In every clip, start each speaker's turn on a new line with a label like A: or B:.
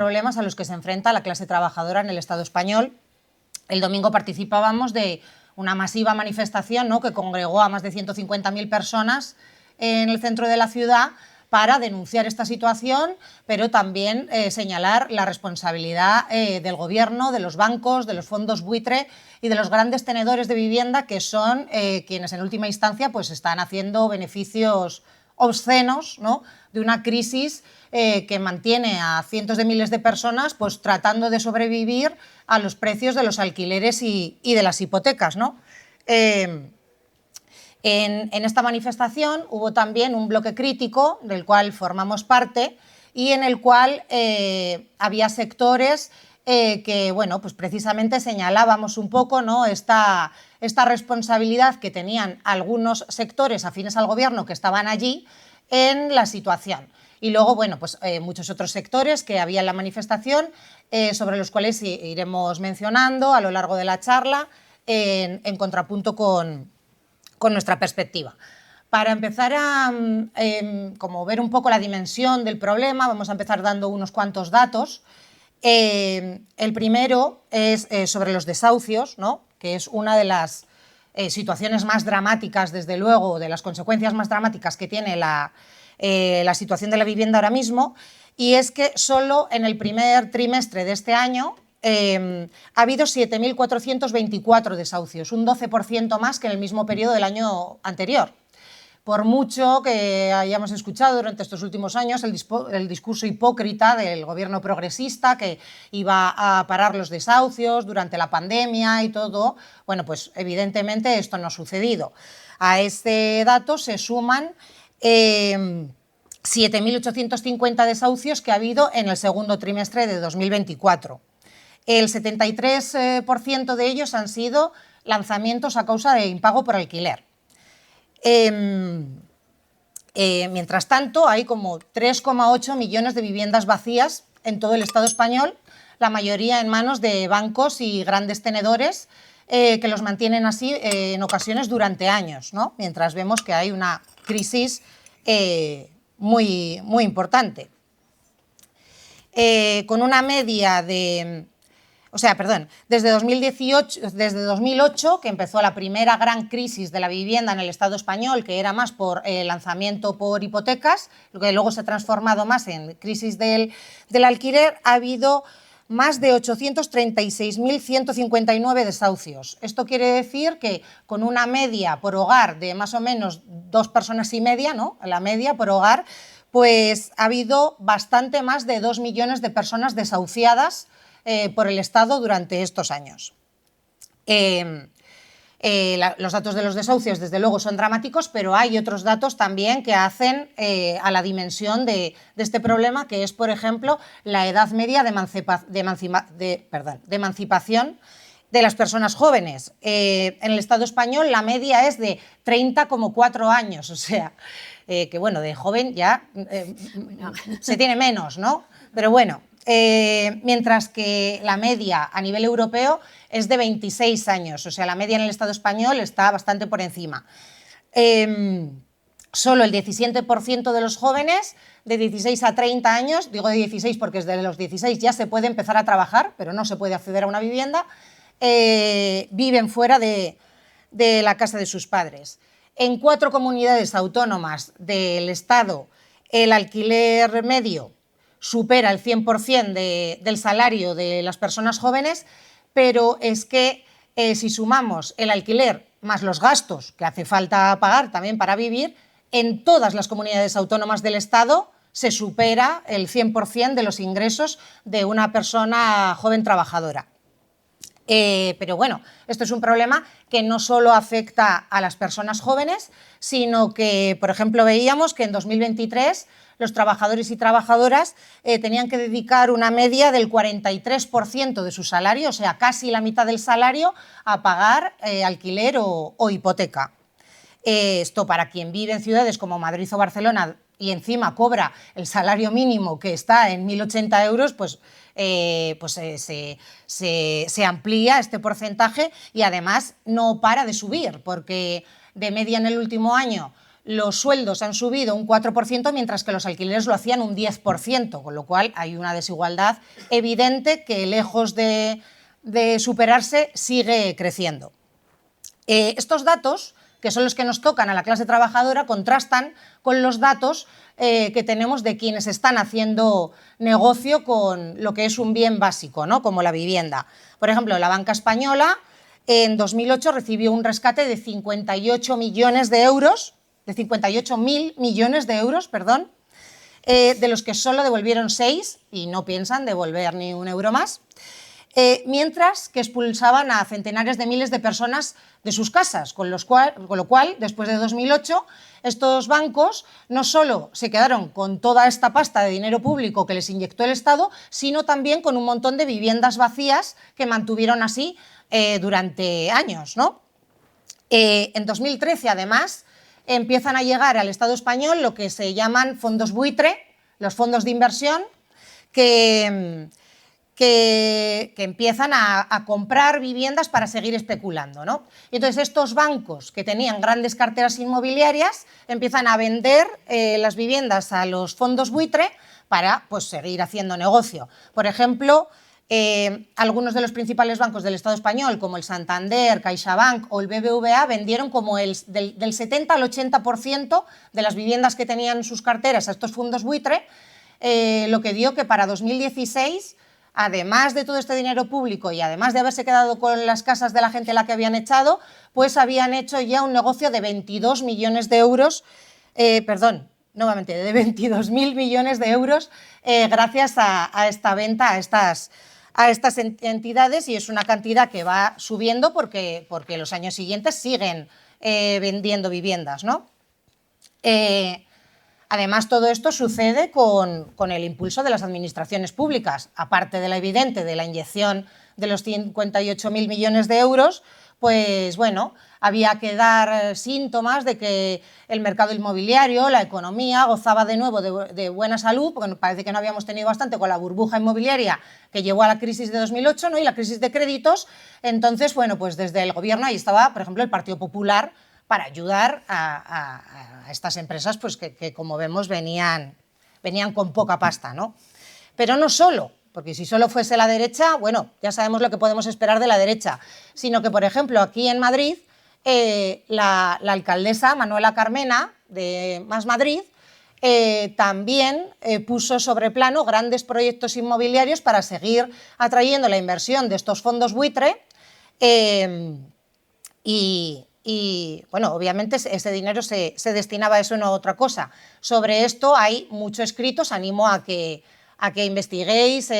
A: problemas a los que se enfrenta la clase trabajadora en el Estado español. El domingo participábamos de una masiva manifestación, ¿no?, que congregó a más de 150.000 personas en el centro de la ciudad para denunciar esta situación, pero también señalar la responsabilidad del gobierno, de los bancos, de los fondos buitre y de los grandes tenedores de vivienda, que son quienes en última instancia pues, están haciendo beneficios obscenos, ¿no?, de una crisis que mantiene a cientos de miles de personas pues, tratando de sobrevivir a los precios de los alquileres y de las hipotecas, ¿no? En esta manifestación hubo también un bloque crítico del cual formamos parte y en el cual había sectores que, bueno, pues precisamente señalábamos un poco, ¿no?, esta responsabilidad que tenían algunos sectores afines al gobierno que estaban allí en la situación. Y luego, bueno, pues muchos otros sectores que había en la manifestación, sobre los cuales iremos mencionando a lo largo de la charla, en contrapunto con nuestra perspectiva. Para empezar a como ver un poco la dimensión del problema, vamos a empezar dando unos cuantos datos. El primero es sobre los desahucios, ¿no?, que es una de las situaciones más dramáticas, desde luego, de las consecuencias más dramáticas que tiene la situación de la vivienda ahora mismo, y es que solo en el primer trimestre de este año ha habido 7.424 desahucios, un 12% más que en el mismo periodo del año anterior. Por mucho que hayamos escuchado durante estos últimos años el discurso hipócrita del gobierno progresista que iba a parar los desahucios durante la pandemia y todo, bueno, pues evidentemente esto no ha sucedido. A este dato se suman 7.850 desahucios que ha habido en el segundo trimestre de 2024. El 73% de ellos han sido lanzamientos a causa de impago por alquiler. Mientras tanto, hay como 3,8 millones de viviendas vacías en todo el Estado español, la mayoría en manos de bancos y grandes tenedores que los mantienen así en ocasiones durante años, ¿no?, mientras vemos que hay una crisis muy, muy importante. Con una media de... desde 2008, que empezó la primera gran crisis de la vivienda en el Estado español, que era más por lanzamiento por hipotecas, lo que luego se ha transformado más en crisis del alquiler, ha habido más de 836.159 desahucios. Esto quiere decir que con una media por hogar de más o menos 2 personas y media, ¿no?, la media por hogar, pues ha habido bastante más de 2 millones de personas desahuciadas por el Estado durante estos años. Los datos de los desahucios, desde luego, son dramáticos, pero hay otros datos también que hacen a la dimensión de este problema, que es, por ejemplo, la edad media de emancipación de las personas jóvenes. En el Estado español la media es de 30,4 años, o sea, que bueno, de joven ya se tiene menos, ¿no? Pero bueno, mientras que la media a nivel europeo es de 26 años, o sea, la media en el Estado español está bastante por encima. Solo el 17% de los jóvenes de 16 a 30 años, digo de 16 porque desde los 16 ya se puede empezar a trabajar, pero no se puede acceder a una vivienda, viven fuera de la casa de sus padres. En 4 comunidades autónomas del Estado, el alquiler medio supera el 100% del salario de las personas jóvenes, pero es que si sumamos el alquiler más los gastos que hace falta pagar también para vivir, en todas las comunidades autónomas del Estado se supera el 100% de los ingresos de una persona joven trabajadora. Pero bueno, esto es un problema que no solo afecta a las personas jóvenes, sino que, por ejemplo, veíamos que en 2023 los trabajadores y trabajadoras tenían que dedicar una media del 43% de su salario, o sea, casi la mitad del salario, a pagar alquiler o hipoteca. Esto para quien vive en ciudades como Madrid o Barcelona y encima cobra el salario mínimo que está en 1.080 euros, pues se amplía este porcentaje y además no para de subir, porque de media en el último año los sueldos han subido un 4%, mientras que los alquileres lo hacían un 10%, con lo cual hay una desigualdad evidente que, lejos de superarse, sigue creciendo. Estos datos, que son los que nos tocan a la clase trabajadora, contrastan con los datos que tenemos de quienes están haciendo negocio con lo que es un bien básico, ¿no?, como la vivienda. Por ejemplo, la banca española en 2008 recibió un rescate de 58 millones de euros, de 58.000 millones de euros, perdón, de los que solo devolvieron 6 y no piensan devolver ni un euro más. Mientras que expulsaban a centenares de miles de personas de sus casas, con lo cual, después de 2008, estos bancos no solo se quedaron con toda esta pasta de dinero público que les inyectó el Estado, sino también con un montón de viviendas vacías que mantuvieron así durante años, ¿no? En 2013, además, empiezan a llegar al Estado español lo que se llaman fondos buitre, los fondos de inversión, que empiezan a comprar viviendas para seguir especulando, ¿no? Y entonces estos bancos que tenían grandes carteras inmobiliarias empiezan a vender las viviendas a los fondos buitre para, pues, seguir haciendo negocio. Por ejemplo, algunos de los principales bancos del Estado español, como el Santander, CaixaBank o el BBVA, vendieron como del 70 al 80% de las viviendas que tenían en sus carteras a estos fondos buitre, lo que dio que para 2016, además de todo este dinero público y además de haberse quedado con las casas de la gente a la que habían echado, pues habían hecho ya un negocio de 22 millones de euros, nuevamente, de 22.000 millones de euros gracias a esta venta a estas entidades, y es una cantidad que va subiendo porque los años siguientes siguen vendiendo viviendas, ¿no? Además, todo esto sucede con el impulso de las administraciones públicas, aparte de la evidente de la inyección de los 58.000 millones de euros, pues bueno, había que dar síntomas de que el mercado inmobiliario, la economía, gozaba de nuevo de buena salud, porque parece que no habíamos tenido bastante con la burbuja inmobiliaria que llevó a la crisis de 2008, ¿no?, y la crisis de créditos. Entonces, bueno, pues desde el gobierno ahí estaba, por ejemplo, el Partido Popular para ayudar a estas empresas, pues que como vemos venían con poca pasta, ¿no? Pero no solo, porque si solo fuese la derecha, bueno, ya sabemos lo que podemos esperar de la derecha, sino que, por ejemplo, aquí en Madrid, la alcaldesa Manuela Carmena, de Más Madrid, también puso sobre plano grandes proyectos inmobiliarios para seguir atrayendo la inversión de estos fondos buitre, y bueno, obviamente ese dinero se destinaba a eso y no a otra cosa. Sobre esto hay mucho escrito, os animo a que investiguéis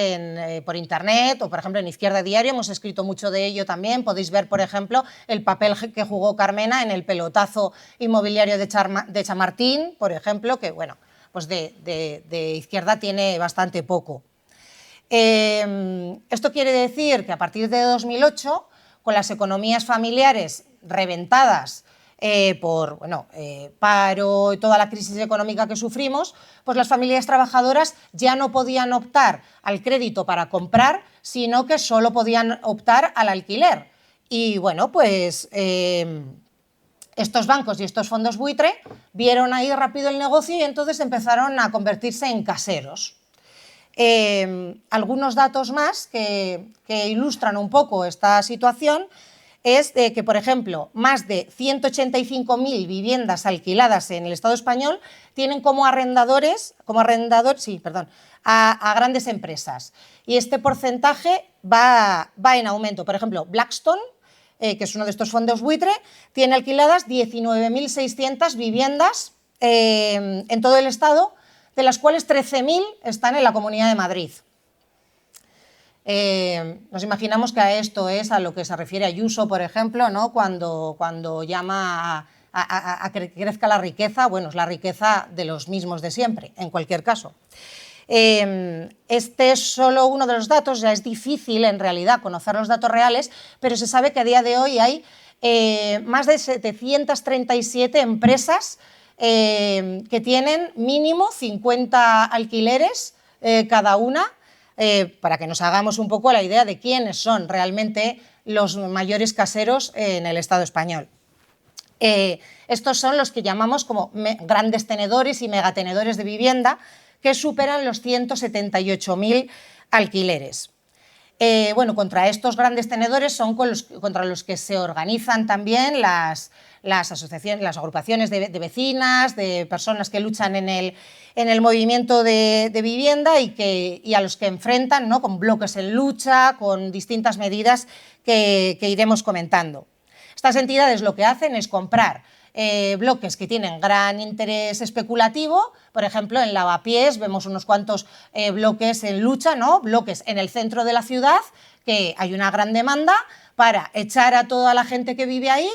A: por internet, o por ejemplo en Izquierda Diario hemos escrito mucho de ello también. Podéis ver, por ejemplo, el papel que jugó Carmena en el pelotazo inmobiliario de Chamartín, por ejemplo, que bueno, pues de izquierda tiene bastante poco. Esto quiere decir que a partir de 2008, con las economías familiares reventadas por paro y toda la crisis económica que sufrimos, pues las familias trabajadoras ya no podían optar al crédito para comprar, sino que solo podían optar al alquiler. Y bueno, pues estos bancos y estos fondos buitre vieron ahí rápido el negocio y entonces empezaron a convertirse en caseros. Algunos datos más que ilustran un poco esta situación es de que, por ejemplo, más de 185.000 viviendas alquiladas en el Estado español tienen como arrendadores a grandes empresas. Y este porcentaje va en aumento. Por ejemplo, Blackstone, que es uno de estos fondos buitre, tiene alquiladas 19.600 viviendas en todo el Estado, de las cuales 13.000 están en la Comunidad de Madrid. Nos imaginamos que a esto es a lo que se refiere Ayuso, por ejemplo, ¿no?, cuando llama a que crezca la riqueza. Bueno, es la riqueza de los mismos de siempre, en cualquier caso. Este es solo uno de los datos, ya es difícil en realidad conocer los datos reales, pero se sabe que a día de hoy hay más de 737 empresas que tienen mínimo 50 alquileres cada una, para que nos hagamos un poco la idea de quiénes son realmente los mayores caseros en el Estado español. Estos son los que llamamos como grandes tenedores y megatenedores de vivienda, que superan los 178.000 alquileres. Bueno, contra estos grandes tenedores son contra los que se organizan también las asociaciones, las agrupaciones de vecinas, de personas que luchan en el movimiento de vivienda y a los que enfrentan, ¿no?, con bloques en lucha, con distintas medidas que iremos comentando. Estas entidades lo que hacen es comprar bloques que tienen gran interés especulativo. Por ejemplo, en Lavapiés vemos unos cuantos bloques en lucha, ¿no?, bloques en el centro de la ciudad, que hay una gran demanda para echar a toda la gente que vive ahí,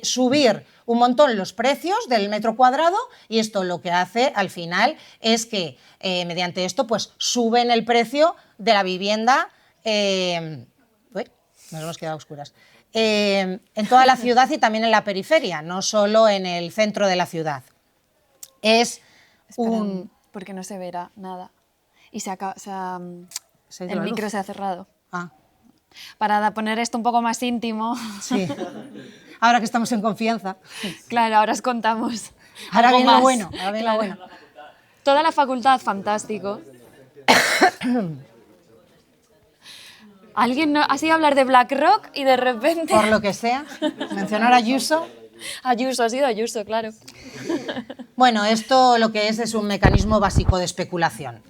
A: subir un montón los precios del metro cuadrado, y esto lo que hace al final es que mediante esto pues suben el precio de la vivienda. Nos hemos quedado a oscuras. En toda la ciudad y también en la periferia, no solo en el centro de la ciudad.
B: Porque no se verá nada. Y el
A: la
B: micro
A: luz.
B: se ha cerrado.
A: Ah.
B: Para poner esto un poco más íntimo.
A: Sí. Ahora que estamos en confianza.
B: Claro, ahora os contamos.
A: Ahora
B: algo
A: viene
B: más.
A: lo bueno. Ahora viene lo bueno.
B: Toda la facultad, fantástico. Alguien ha sido hablar de BlackRock y de repente...
A: Por lo que sea, mencionar a Ayuso.
B: Ayuso, ha sido Ayuso, claro.
A: Bueno, esto lo que es un mecanismo básico de especulación.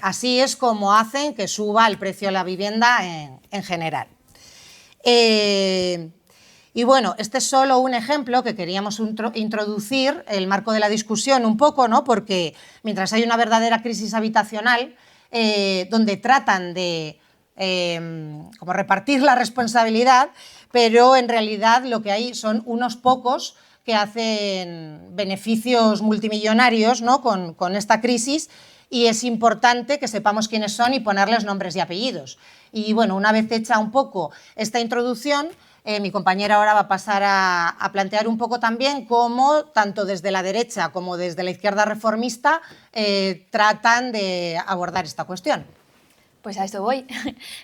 A: Así es como hacen que suba el precio de la vivienda en general. Y bueno, este es solo un ejemplo que queríamos introducir el marco de la discusión un poco, ¿no?, porque mientras hay una verdadera crisis habitacional, donde tratan de como repartir la responsabilidad, pero en realidad lo que hay son unos pocos que hacen beneficios multimillonarios, ¿no?, con esta crisis, y es importante que sepamos quiénes son y ponerles nombres y apellidos. Y bueno, una vez hecha un poco esta introducción, mi compañera ahora va a pasar a plantear un poco también cómo, tanto desde la derecha como desde la izquierda reformista, tratan de abordar esta cuestión.
B: Pues a eso voy.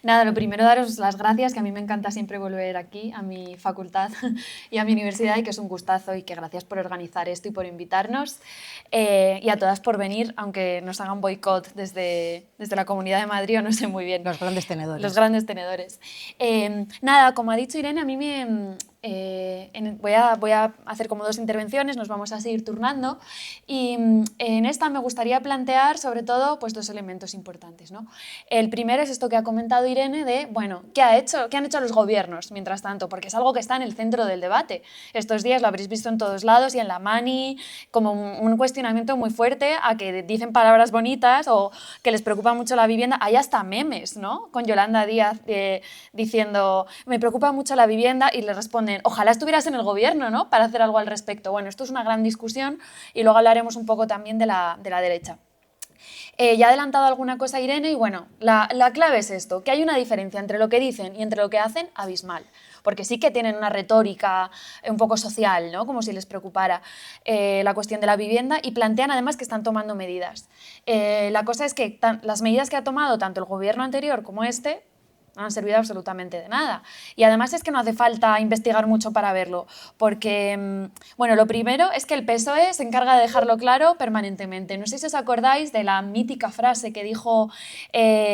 B: Nada, lo primero daros las gracias, que a mí me encanta siempre volver aquí, a mi facultad y a mi universidad, y que es un gustazo, y que gracias por organizar esto y por invitarnos, y a todas por venir, aunque nos hagan boicot desde la Comunidad de Madrid, o no sé muy bien.
A: Los grandes tenedores.
B: Los grandes tenedores. Nada, como ha dicho Irene, a mí voy a hacer como 2 intervenciones, nos vamos a seguir turnando, y en esta me gustaría plantear sobre todo pues 2 elementos importantes, ¿no? El primero es esto que ha comentado Irene de, bueno, ¿qué han hecho los gobiernos mientras tanto? Porque es algo que está en el centro del debate. Estos días lo habréis visto en todos lados y en la Mani, como un cuestionamiento muy fuerte a que dicen palabras bonitas o que les preocupa mucho la vivienda. Hay hasta memes, ¿no?, con Yolanda Díaz diciendo, me preocupa mucho la vivienda, y le responden, ojalá estuvieras en el gobierno, ¿no?, para hacer algo al respecto. Bueno, esto es una gran discusión y luego hablaremos un poco también de la derecha. Ya ha adelantado alguna cosa Irene, y bueno, la clave es esto, que hay una diferencia entre lo que dicen y entre lo que hacen abismal, porque sí que tienen una retórica un poco social, ¿no?, como si les preocupara la cuestión de la vivienda, y plantean además que están tomando medidas. La cosa es que las medidas que ha tomado tanto el gobierno anterior como este no han servido absolutamente de nada. Y además es que no hace falta investigar mucho para verlo, porque, bueno, lo primero es que el PSOE se encarga de dejarlo claro permanentemente. No sé si os acordáis de la mítica frase que dijo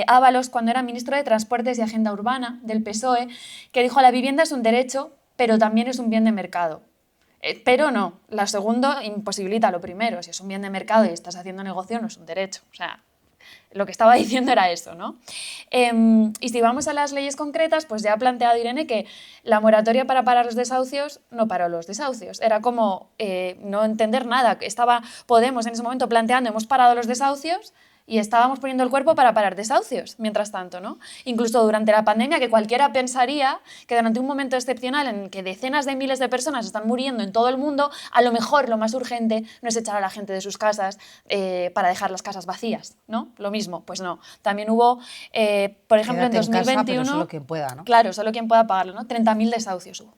B: Ábalos cuando era ministro de Transportes y Agenda Urbana del PSOE, que dijo, la vivienda es un derecho, pero también es un bien de mercado. Pero no, lo segundo imposibilita lo primero. Si es un bien de mercado y estás haciendo negocio, no es un derecho. O sea, lo que estaba diciendo era eso, ¿no? Y si vamos a las leyes concretas, pues ya ha planteado Irene que la moratoria para parar los desahucios no paró los desahucios. Era como no entender nada. Estaba Podemos en ese momento planteando, hemos parado los desahucios, y estábamos poniendo el cuerpo para parar desahucios, mientras tanto, ¿no? Incluso durante la pandemia, que cualquiera pensaría que durante un momento excepcional en que decenas de miles de personas están muriendo en todo el mundo, a lo mejor lo más urgente no es echar a la gente de sus casas para dejar las casas vacías, ¿no? Lo mismo, pues no. También hubo, por ejemplo,
A: Quédate
B: en 2021...
A: en casa, pero solo quien pueda, ¿no?
B: Claro, solo quien pueda pagarlo, ¿no? 30.000 desahucios hubo.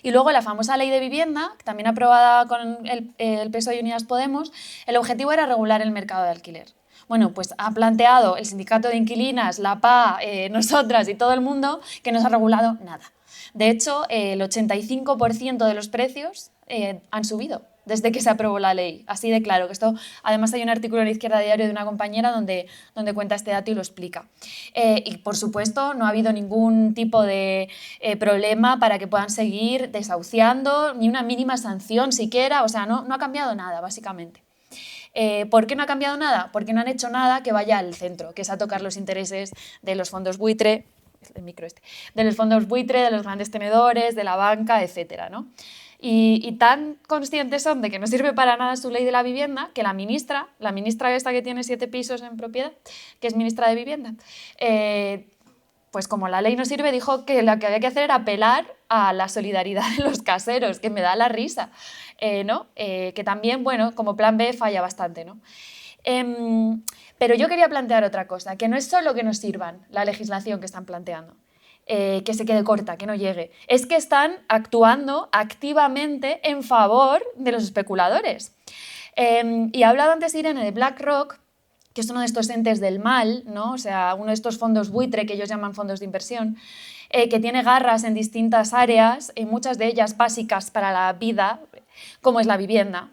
B: Y luego la famosa ley de vivienda, también aprobada con el PSOE y Unidas Podemos, el objetivo era regular el mercado de alquiler. Bueno, pues ha planteado el sindicato de inquilinas, la PA, nosotras y todo el mundo que no se ha regulado nada. De hecho, el 85% de los precios han subido desde que se aprobó la ley. Así de claro, que esto, además hay un artículo en Izquierda Diario de una compañera donde cuenta este dato y lo explica. Y por supuesto no ha habido ningún tipo de problema para que puedan seguir desahuciando, ni una mínima sanción siquiera, o sea, no ha cambiado nada, básicamente. ¿Por qué no ha cambiado nada? Porque no han hecho nada que vaya al centro, que es a tocar los intereses de los fondos buitre, de los fondos buitre, de los grandes tenedores, de la banca, etcétera, ¿no? Y tan conscientes son de que no sirve para nada su ley de la vivienda que la ministra esta que tiene 7 pisos en propiedad, que es ministra de Vivienda, pues como la ley no sirve, dijo que lo que había que hacer era apelar a la solidaridad de los caseros, que me da la risa, ¿no? Que también, bueno, como plan B falla bastante, ¿no? Pero yo quería plantear otra cosa, que no es solo que nos sirvan la legislación que están planteando, que se quede corta, que no llegue. Es que están actuando activamente en favor de los especuladores. Y ha hablado antes Irene de BlackRock, que es uno de estos entes del mal, ¿no? O sea, uno de estos fondos buitre que ellos llaman fondos de inversión, que tiene garras en distintas áreas, muchas de ellas básicas para la vida, como es la vivienda.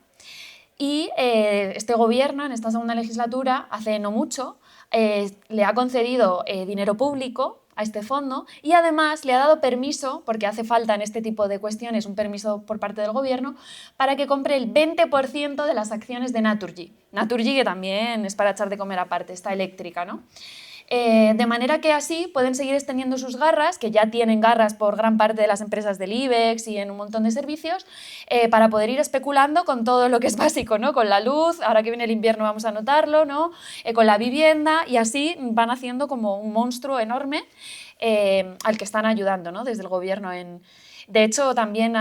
B: Y este gobierno, en esta segunda legislatura, hace no mucho, le ha concedido dinero público a este fondo y además le ha dado permiso, porque hace falta en este tipo de cuestiones un permiso por parte del gobierno, para que compre el 20% de las acciones de Naturgy. Naturgy, que también es para echar de comer aparte, está eléctrica, ¿no? De manera que así pueden seguir extendiendo sus garras, que ya tienen garras por gran parte de las empresas del IBEX y en un montón de servicios, para poder ir especulando con todo lo que es básico, ¿no? Con la luz, ahora que viene el invierno vamos a notarlo, ¿no? Con la vivienda, y así van haciendo como un monstruo enorme al que están ayudando, ¿no? Desde el gobierno en... De hecho, también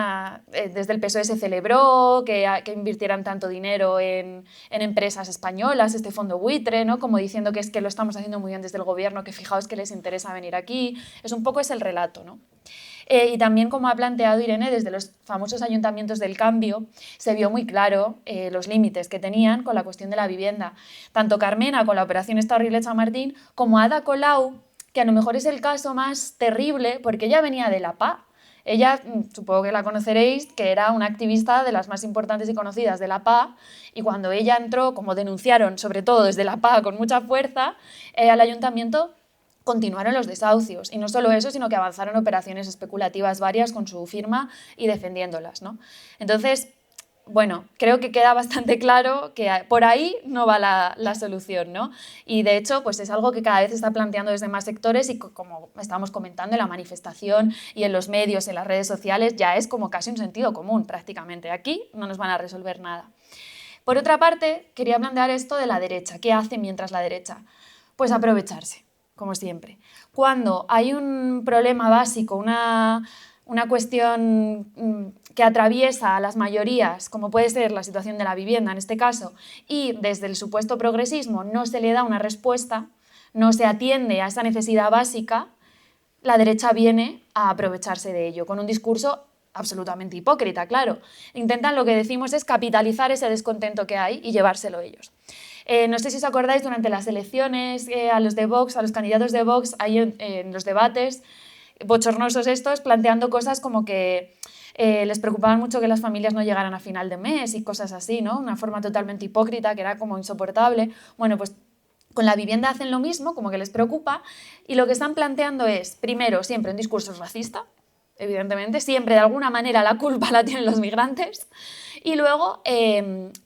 B: desde el PSOE se celebró que invirtieran tanto dinero en empresas españolas, este fondo buitre, ¿no? Como diciendo que es que lo estamos haciendo muy bien desde el gobierno, que fijaos que les interesa venir aquí. Un poco es el relato, ¿no? Y también, como ha planteado Irene, desde los famosos ayuntamientos del cambio se vio muy claro los límites que tenían con la cuestión de la vivienda. Tanto Carmena con la operación esta horrible Chamartín, como Ada Colau, que a lo mejor es el caso más terrible porque ella venía de la PA. Ella, supongo que la conoceréis, que era una activista de las más importantes y conocidas de la PA, y cuando ella entró, como denunciaron, sobre todo desde la PA con mucha fuerza, al ayuntamiento, continuaron los desahucios. Y no solo eso, sino que avanzaron operaciones especulativas varias con su firma y defendiéndolas, ¿no? Entonces, bueno, creo que queda bastante claro que por ahí no va la solución, ¿no? Y de hecho, pues es algo que cada vez se está planteando desde más sectores y como estábamos comentando en la manifestación y en los medios, en las redes sociales, ya es como casi un sentido común prácticamente. Aquí no nos van a resolver nada. Por otra parte, quería plantear esto de la derecha. ¿Qué hace mientras la derecha? Pues aprovecharse, como siempre. Cuando hay un problema básico, una cuestión que atraviesa a las mayorías, como puede ser la situación de la vivienda en este caso, y desde el supuesto progresismo no se le da una respuesta, no se atiende a esa necesidad básica, la derecha viene a aprovecharse de ello, con un discurso absolutamente hipócrita, claro. Intentan, lo que decimos es capitalizar ese descontento que hay y llevárselo ellos. No sé si os acordáis, durante las elecciones a los de Vox, a los candidatos de Vox, ahí en los debates bochornosos estos, planteando cosas como que les preocupaban mucho que las familias no llegaran a final de mes y cosas así, ¿no? Una forma totalmente hipócrita que era como insoportable. Bueno, pues con la vivienda hacen lo mismo, como que les preocupa, y lo que están planteando es, primero, siempre un discurso racista, evidentemente, siempre de alguna manera la culpa la tienen los migrantes, y luego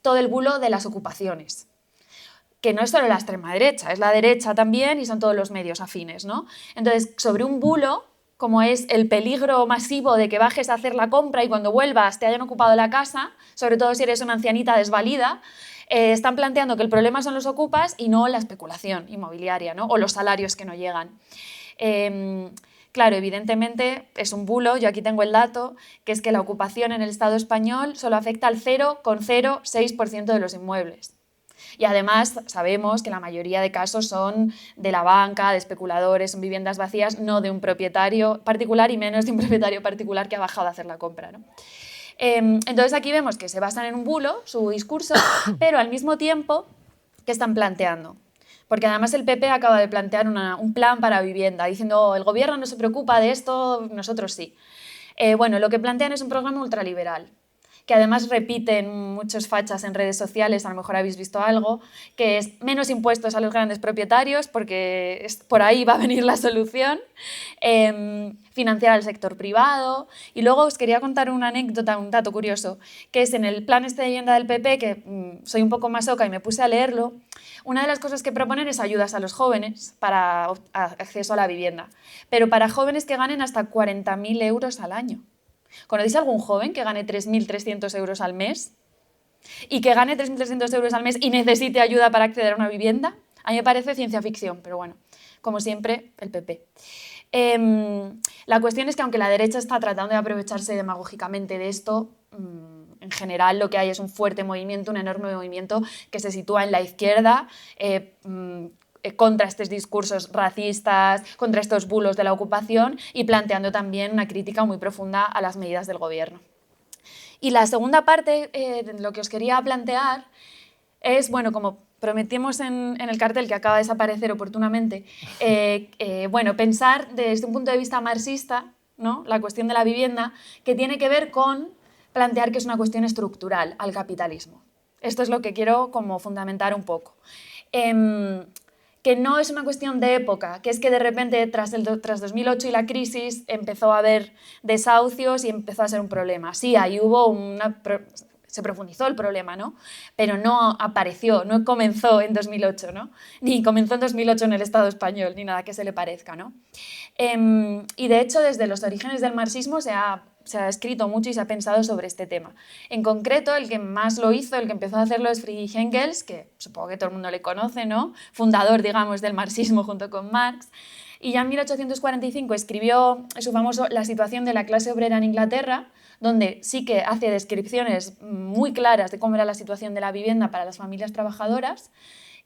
B: todo el bulo de las ocupaciones, que no es solo la extrema derecha, es la derecha también y son todos los medios afines, ¿no? Entonces, sobre un bulo, como es el peligro masivo de que bajes a hacer la compra y cuando vuelvas te hayan ocupado la casa, sobre todo si eres una ancianita desvalida, están planteando que el problema son los ocupas y no la especulación inmobiliaria, ¿no? O los salarios que no llegan. Claro, evidentemente es un bulo, yo aquí tengo el dato, que es que la ocupación en el Estado español solo afecta al 0,06% de los inmuebles. Y además sabemos que la mayoría de casos son de la banca, de especuladores, son viviendas vacías, no de un propietario particular y menos de un propietario particular que ha bajado a hacer la compra, ¿no? Entonces aquí vemos que se basan en un bulo, su discurso, pero al mismo tiempo, ¿qué están planteando? porque además el PP acaba de plantear un plan para vivienda, diciendo, "Oh, el gobierno no se preocupa de esto, nosotros sí". Bueno, lo que plantean es un programa ultraliberal, que además repiten muchos fachas en redes sociales, a lo mejor habéis visto algo, que es menos impuestos a los grandes propietarios, porque por ahí va a venir la solución, financiar al sector privado. Y luego os quería contar una anécdota, un dato curioso, que es en el plan este de vivienda del PP, que soy un poco masoca y me puse a leerlo. Una de las cosas que proponen es ayudas a los jóvenes para acceso a la vivienda, pero para jóvenes que ganen hasta 40.000 euros al año. ¿Conocéis algún joven que gane 3.300 euros al mes? Y que gane 3.300 euros al mes y necesite ayuda para acceder a una vivienda. A mí me parece ciencia ficción, pero bueno, como siempre, el PP. La cuestión es que aunque la derecha está tratando de aprovecharse demagógicamente de esto, en general lo que hay es un fuerte movimiento, un enorme movimiento que se sitúa en la izquierda, contra estos discursos racistas, contra estos bulos de la ocupación y planteando también una crítica muy profunda a las medidas del gobierno. Y la segunda parte, lo que os quería plantear es, bueno, como prometimos en el cartel que acaba de desaparecer oportunamente, bueno, pensar desde un punto de vista marxista, ¿no?, la cuestión de la vivienda, que tiene que ver con plantear que es una cuestión estructural al capitalismo. Esto es lo que quiero como fundamentar un poco. Que no es una cuestión de época, que es que de repente tras 2008 y la crisis empezó a haber desahucios y empezó a ser un problema. Sí, ahí hubo se profundizó el problema, ¿no? Pero no apareció, no comenzó en 2008, ¿no? Ni comenzó en 2008 en el Estado español, ni nada que se le parezca, ¿no? Y de hecho, desde los orígenes del marxismo se ha escrito mucho y se ha pensado sobre este tema. En concreto, el que más lo hizo, el que empezó a hacerlo es Friedrich Engels, que supongo que todo el mundo le conoce, ¿no? Fundador, digamos, del marxismo junto con Marx. Y ya en 1845 escribió su famoso La situación de la clase obrera en Inglaterra, donde sí que hace descripciones muy claras de cómo era la situación de la vivienda para las familias trabajadoras,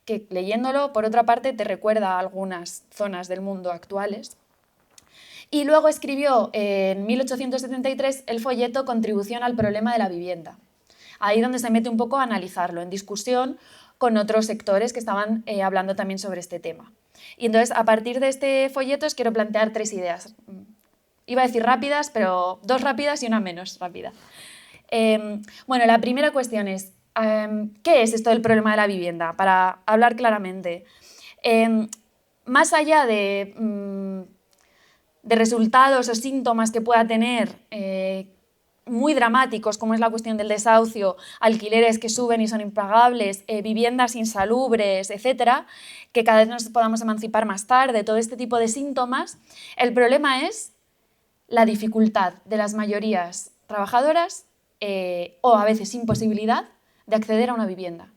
B: que leyéndolo, por otra parte, te recuerda a algunas zonas del mundo actuales. Y luego escribió en 1873 el folleto Contribución al problema de la vivienda. Ahí donde se mete un poco a analizarlo, en discusión con otros sectores que estaban hablando también sobre este tema. Y entonces, a partir de este folleto os quiero plantear 3 ideas. Iba a decir rápidas, pero 2 rápidas y una menos rápida. Bueno, la primera cuestión es, ¿qué es esto del problema de la vivienda? Para hablar claramente. Más allá de resultados o síntomas que pueda tener muy dramáticos, como es la cuestión del desahucio, alquileres que suben y son impagables, viviendas insalubres, etcétera, que cada vez nos podamos emancipar más tarde, todo este tipo de síntomas, el problema es la dificultad de las mayorías trabajadoras o a veces imposibilidad de acceder a una vivienda.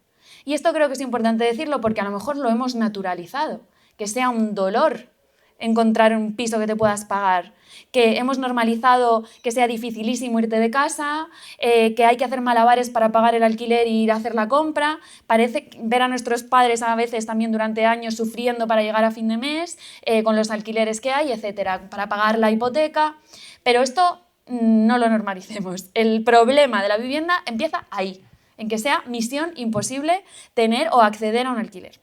B: Y esto creo que es importante decirlo porque a lo mejor lo hemos naturalizado, que sea un dolor encontrar un piso que te puedas pagar, que hemos normalizado que sea dificilísimo irte de casa, que hay que hacer malabares para pagar el alquiler y ir a hacer la compra. Parece ver a nuestros padres a veces también durante años sufriendo para llegar a fin de mes, con los alquileres que hay, etcétera, para pagar la hipoteca. Pero esto no lo normalicemos. El problema de la vivienda empieza ahí, en que sea misión imposible tener o acceder a un alquiler.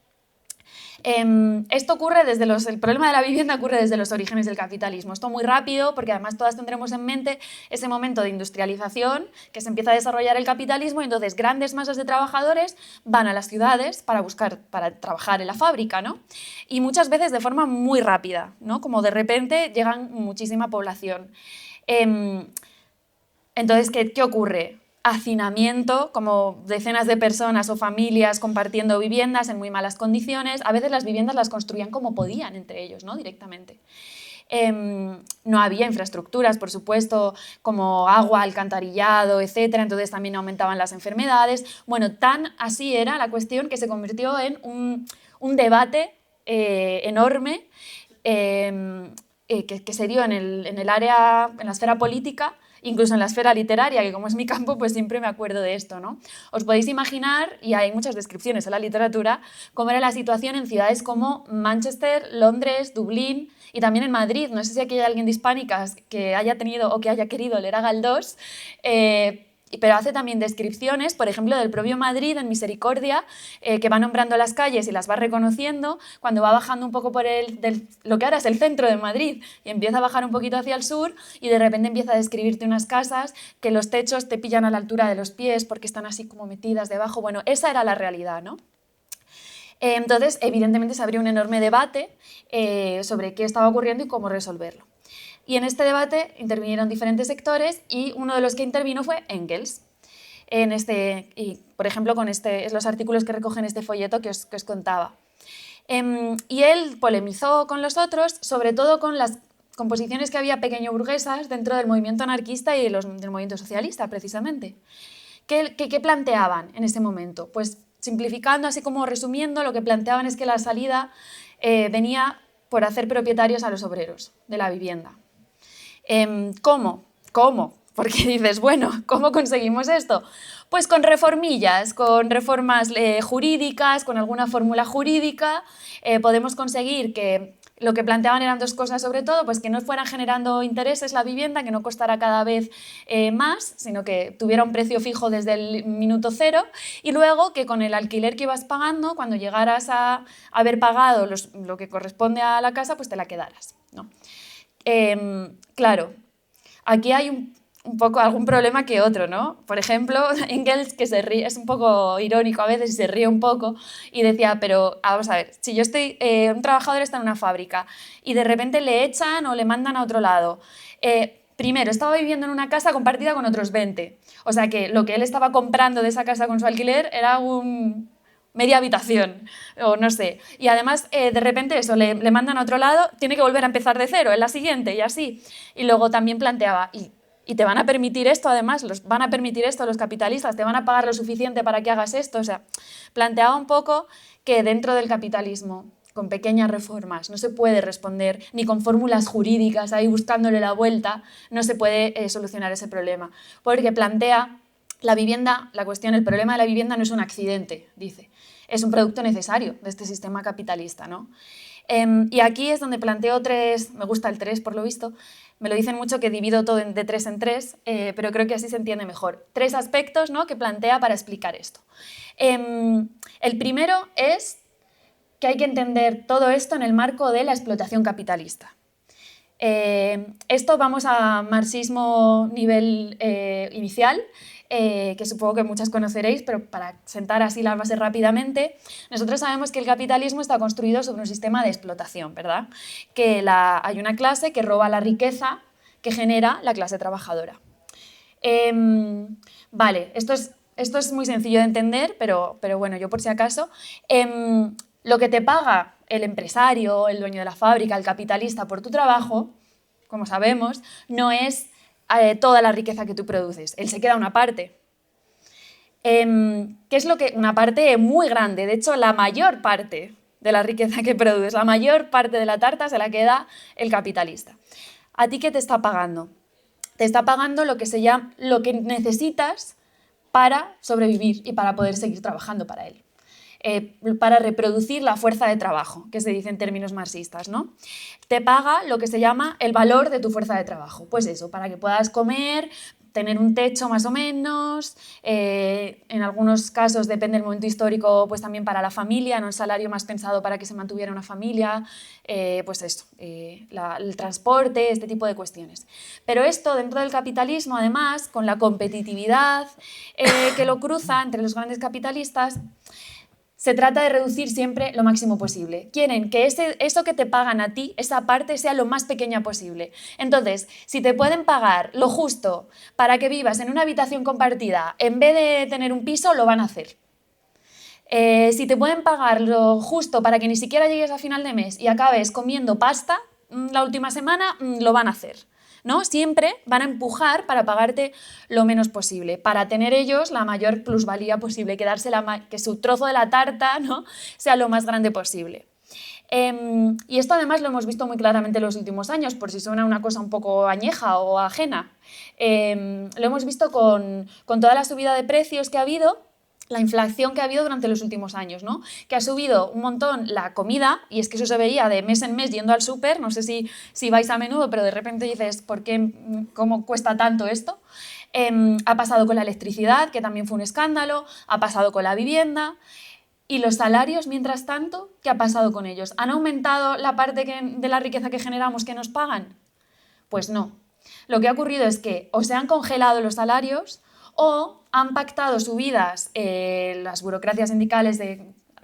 B: Esto ocurre el problema de la vivienda ocurre desde los orígenes del capitalismo. Esto muy rápido, porque además todas tendremos en mente ese momento de industrialización que se empieza a desarrollar el capitalismo y entonces grandes masas de trabajadores van a las ciudades para trabajar en la fábrica, ¿no? Y muchas veces de forma muy rápida, ¿no? Como de repente llegan muchísima población. Entonces, ¿qué ocurre? Hacinamiento, como decenas de personas o familias compartiendo viviendas en muy malas condiciones. A veces las viviendas las construían como podían entre ellos, ¿no? Directamente. No había infraestructuras, por supuesto, como agua, alcantarillado, etc. Entonces también aumentaban las enfermedades. Bueno, tan así era la cuestión que se convirtió en un debate enorme que se dio en la esfera política, incluso en la esfera literaria, que como es mi campo, pues siempre me acuerdo de esto, ¿no? Os podéis imaginar, y hay muchas descripciones en la literatura, cómo era la situación en ciudades como Manchester, Londres, Dublín y también en Madrid. No sé si aquí hay alguien de Hispánicas que haya tenido o que haya querido leer a Galdós, pero hace también descripciones, por ejemplo, del propio Madrid en Misericordia, que va nombrando las calles y las va reconociendo cuando va bajando un poco por lo que ahora es el centro de Madrid y empieza a bajar un poquito hacia el sur y de repente empieza a describirte unas casas que los techos te pillan a la altura de los pies porque están así como metidas debajo. Bueno, esa era la realidad, ¿no? Entonces, evidentemente se abrió un enorme debate sobre qué estaba ocurriendo y cómo resolverlo. Y en este debate intervinieron diferentes sectores y uno de los que intervino fue Engels. Y, por ejemplo, con los artículos que recogen este folleto que os contaba. Y él polemizó con los otros, sobre todo con las composiciones que había pequeño burguesas dentro del movimiento anarquista y del movimiento socialista, precisamente. ¿Qué planteaban en ese momento? Pues simplificando, así como resumiendo, lo que planteaban es que la salida venía por hacer propietarios a los obreros de la vivienda. ¿Cómo? Porque dices, bueno, ¿cómo conseguimos esto? Pues con reformillas, con reformas jurídicas, con alguna fórmula jurídica, podemos conseguir que lo que planteaban eran dos cosas sobre todo, pues que no fueran generando intereses la vivienda, que no costara cada vez más, sino que tuviera un precio fijo desde el minuto cero, y luego que con el alquiler que ibas pagando, cuando llegaras a haber pagado lo que corresponde a la casa, pues te la quedaras, ¿no? Claro, aquí hay un poco algún problema que otro, ¿no? Por ejemplo, Engels, que se ríe, es un poco irónico a veces y se ríe un poco, y decía, pero vamos a ver, si yo un trabajador está en una fábrica y de repente le echan o le mandan a otro lado, primero, estaba viviendo en una casa compartida con otros 20, o sea que lo que él estaba comprando de esa casa con su alquiler era media habitación, o no sé. Y además, de repente eso, le mandan a otro lado, tiene que volver a empezar de cero en la siguiente y así. Y luego también planteaba, ¿y te van a permitir esto además? ¿Van a permitir esto los capitalistas? ¿Te van a pagar lo suficiente para que hagas esto? O sea, planteaba un poco que dentro del capitalismo, con pequeñas reformas, no se puede responder ni con fórmulas jurídicas ahí buscándole la vuelta, no se puede solucionar ese problema. Porque plantea la vivienda, el problema de la vivienda no es un accidente, dice. Es un producto necesario de este sistema capitalista, ¿no? Y aquí es donde planteo me gusta el 3 por lo visto, me lo dicen mucho que divido todo de 3 en 3, pero creo que así se entiende mejor. 3 aspectos, ¿no?, que plantea para explicar esto. El primero es que hay que entender todo esto en el marco de la explotación capitalista. Esto vamos a marxismo nivel inicial, que supongo que muchas conoceréis, pero para sentar así las bases rápidamente, nosotros sabemos que el capitalismo está construido sobre un sistema de explotación, ¿verdad? Que hay una clase que roba la riqueza que genera la clase trabajadora. Vale, esto es muy sencillo de entender, pero bueno, yo por si acaso, lo que te paga el empresario, el dueño de la fábrica, el capitalista por tu trabajo, como sabemos, no es toda la riqueza que tú produces. Él se queda una parte. ¿Qué es una parte muy grande? De hecho, la mayor parte de la riqueza que produces, la mayor parte de la tarta se la queda el capitalista. ¿A ti qué te está pagando? Te está pagando lo que necesitas para sobrevivir y para poder seguir trabajando para él. Para reproducir la fuerza de trabajo, que se dice en términos marxistas, ¿no? Te paga lo que se llama el valor de tu fuerza de trabajo. Pues eso, para que puedas comer, tener un techo más o menos, en algunos casos, depende del momento histórico, pues también para la familia, ¿no? El salario más pensado para que se mantuviera una familia, pues eso, el transporte, este tipo de cuestiones. Pero esto dentro del capitalismo, además, con la competitividad que lo cruza entre los grandes capitalistas, se trata de reducir siempre lo máximo posible. Quieren que eso que te pagan a ti, esa parte, sea lo más pequeña posible. Entonces, si te pueden pagar lo justo para que vivas en una habitación compartida en vez de tener un piso, lo van a hacer. Si te pueden pagar lo justo para que ni siquiera llegues a final de mes y acabes comiendo pasta la última semana, lo van a hacer, ¿no? Siempre van a empujar para pagarte lo menos posible, para tener ellos la mayor plusvalía posible, que su trozo de la tarta, ¿no?, sea lo más grande posible. Y esto además lo hemos visto muy claramente en los últimos años, por si suena una cosa un poco añeja o ajena. Lo hemos visto con toda la subida de precios que ha habido, la inflación que ha habido durante los últimos años, ¿no? Que ha subido un montón la comida, y es que eso se veía de mes en mes yendo al súper, no sé si vais a menudo, pero de repente dices, ¿cómo cuesta tanto esto? Ha pasado con la electricidad, que también fue un escándalo, ha pasado con la vivienda. ¿Y los salarios, mientras tanto, qué ha pasado con ellos? ¿Han aumentado la parte de la riqueza que generamos que nos pagan? Pues no. Lo que ha ocurrido es que o se han congelado los salarios o han pactado subidas las burocracias sindicales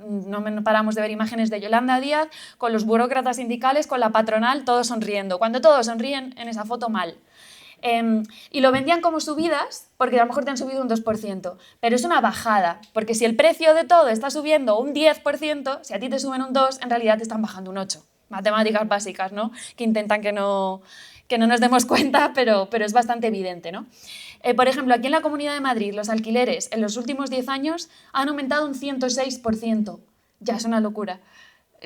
B: no paramos de ver imágenes de Yolanda Díaz con los burócratas sindicales, con la patronal, todos sonriendo. Cuando todos sonríen en esa foto, mal. Y lo vendían como subidas, porque a lo mejor te han subido un 2%, pero es una bajada, porque si el precio de todo está subiendo un 10%, si a ti te suben un 2%, en realidad te están bajando un 8%. Matemáticas básicas, ¿no? Que intentan que no nos demos cuenta, pero es bastante evidente, ¿no? Por ejemplo, aquí en la Comunidad de Madrid, los alquileres en los últimos 10 años han aumentado un 106%. Ya es una locura.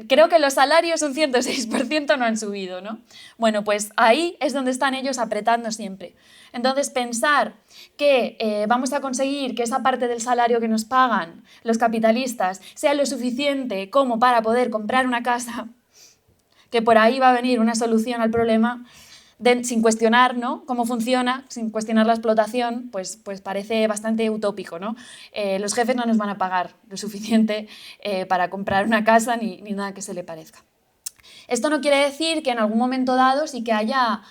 B: Creo que los salarios un 106% no han subido, ¿no? Bueno, pues ahí es donde están ellos apretando siempre. Entonces, pensar que vamos a conseguir que esa parte del salario que nos pagan los capitalistas sea lo suficiente como para poder comprar una casa, que por ahí va a venir una solución al problema, sin cuestionar, ¿no?, cómo funciona, sin cuestionar la explotación, pues parece bastante utópico, ¿no? Los jefes no nos van a pagar lo suficiente para comprar una casa ni nada que se le parezca. Esto no quiere decir que en algún momento dado sí que haya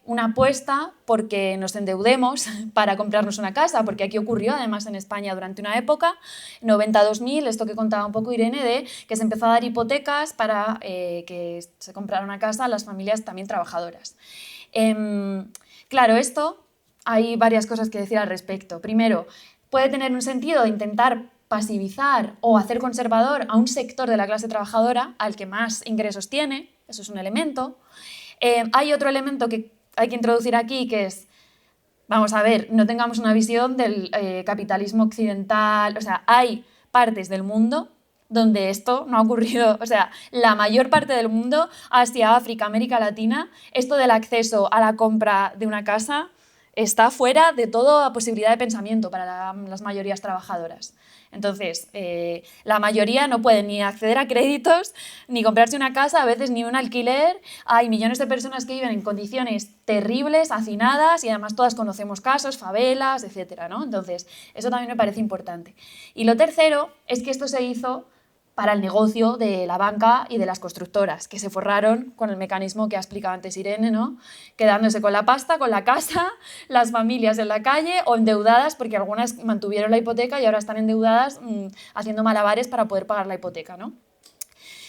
B: una apuesta porque nos endeudemos para comprarnos una casa, porque aquí ocurrió además en España durante una época, 90-2000, esto que contaba un poco Irene, de que se empezó a dar hipotecas para que se comprara una casa a las familias también trabajadoras. Claro, esto hay varias cosas que decir al respecto. Primero, puede tener un sentido intentar pasivizar o hacer conservador a un sector de la clase trabajadora al que más ingresos tiene, eso es un elemento. Hay otro elemento que hay que introducir aquí, que es, vamos a ver, no tengamos una visión del capitalismo occidental, o sea, hay partes del mundo donde esto no ha ocurrido, o sea, la mayor parte del mundo, Asia, África, América Latina, esto del acceso a la compra de una casa está fuera de toda posibilidad de pensamiento para las mayorías trabajadoras. Entonces, la mayoría no puede ni acceder a créditos, ni comprarse una casa, a veces ni un alquiler. Hay millones de personas que viven en condiciones terribles, hacinadas, y además todas conocemos casos, favelas, etcétera, ¿no? Entonces, eso también me parece importante. Y lo tercero es que esto se hizo para el negocio de la banca y de las constructoras, que se forraron con el mecanismo que ha explicado antes Irene, ¿no?, quedándose con la pasta, con la casa, las familias en la calle o endeudadas, porque algunas mantuvieron la hipoteca y ahora están endeudadas haciendo malabares para poder pagar la hipoteca, ¿no?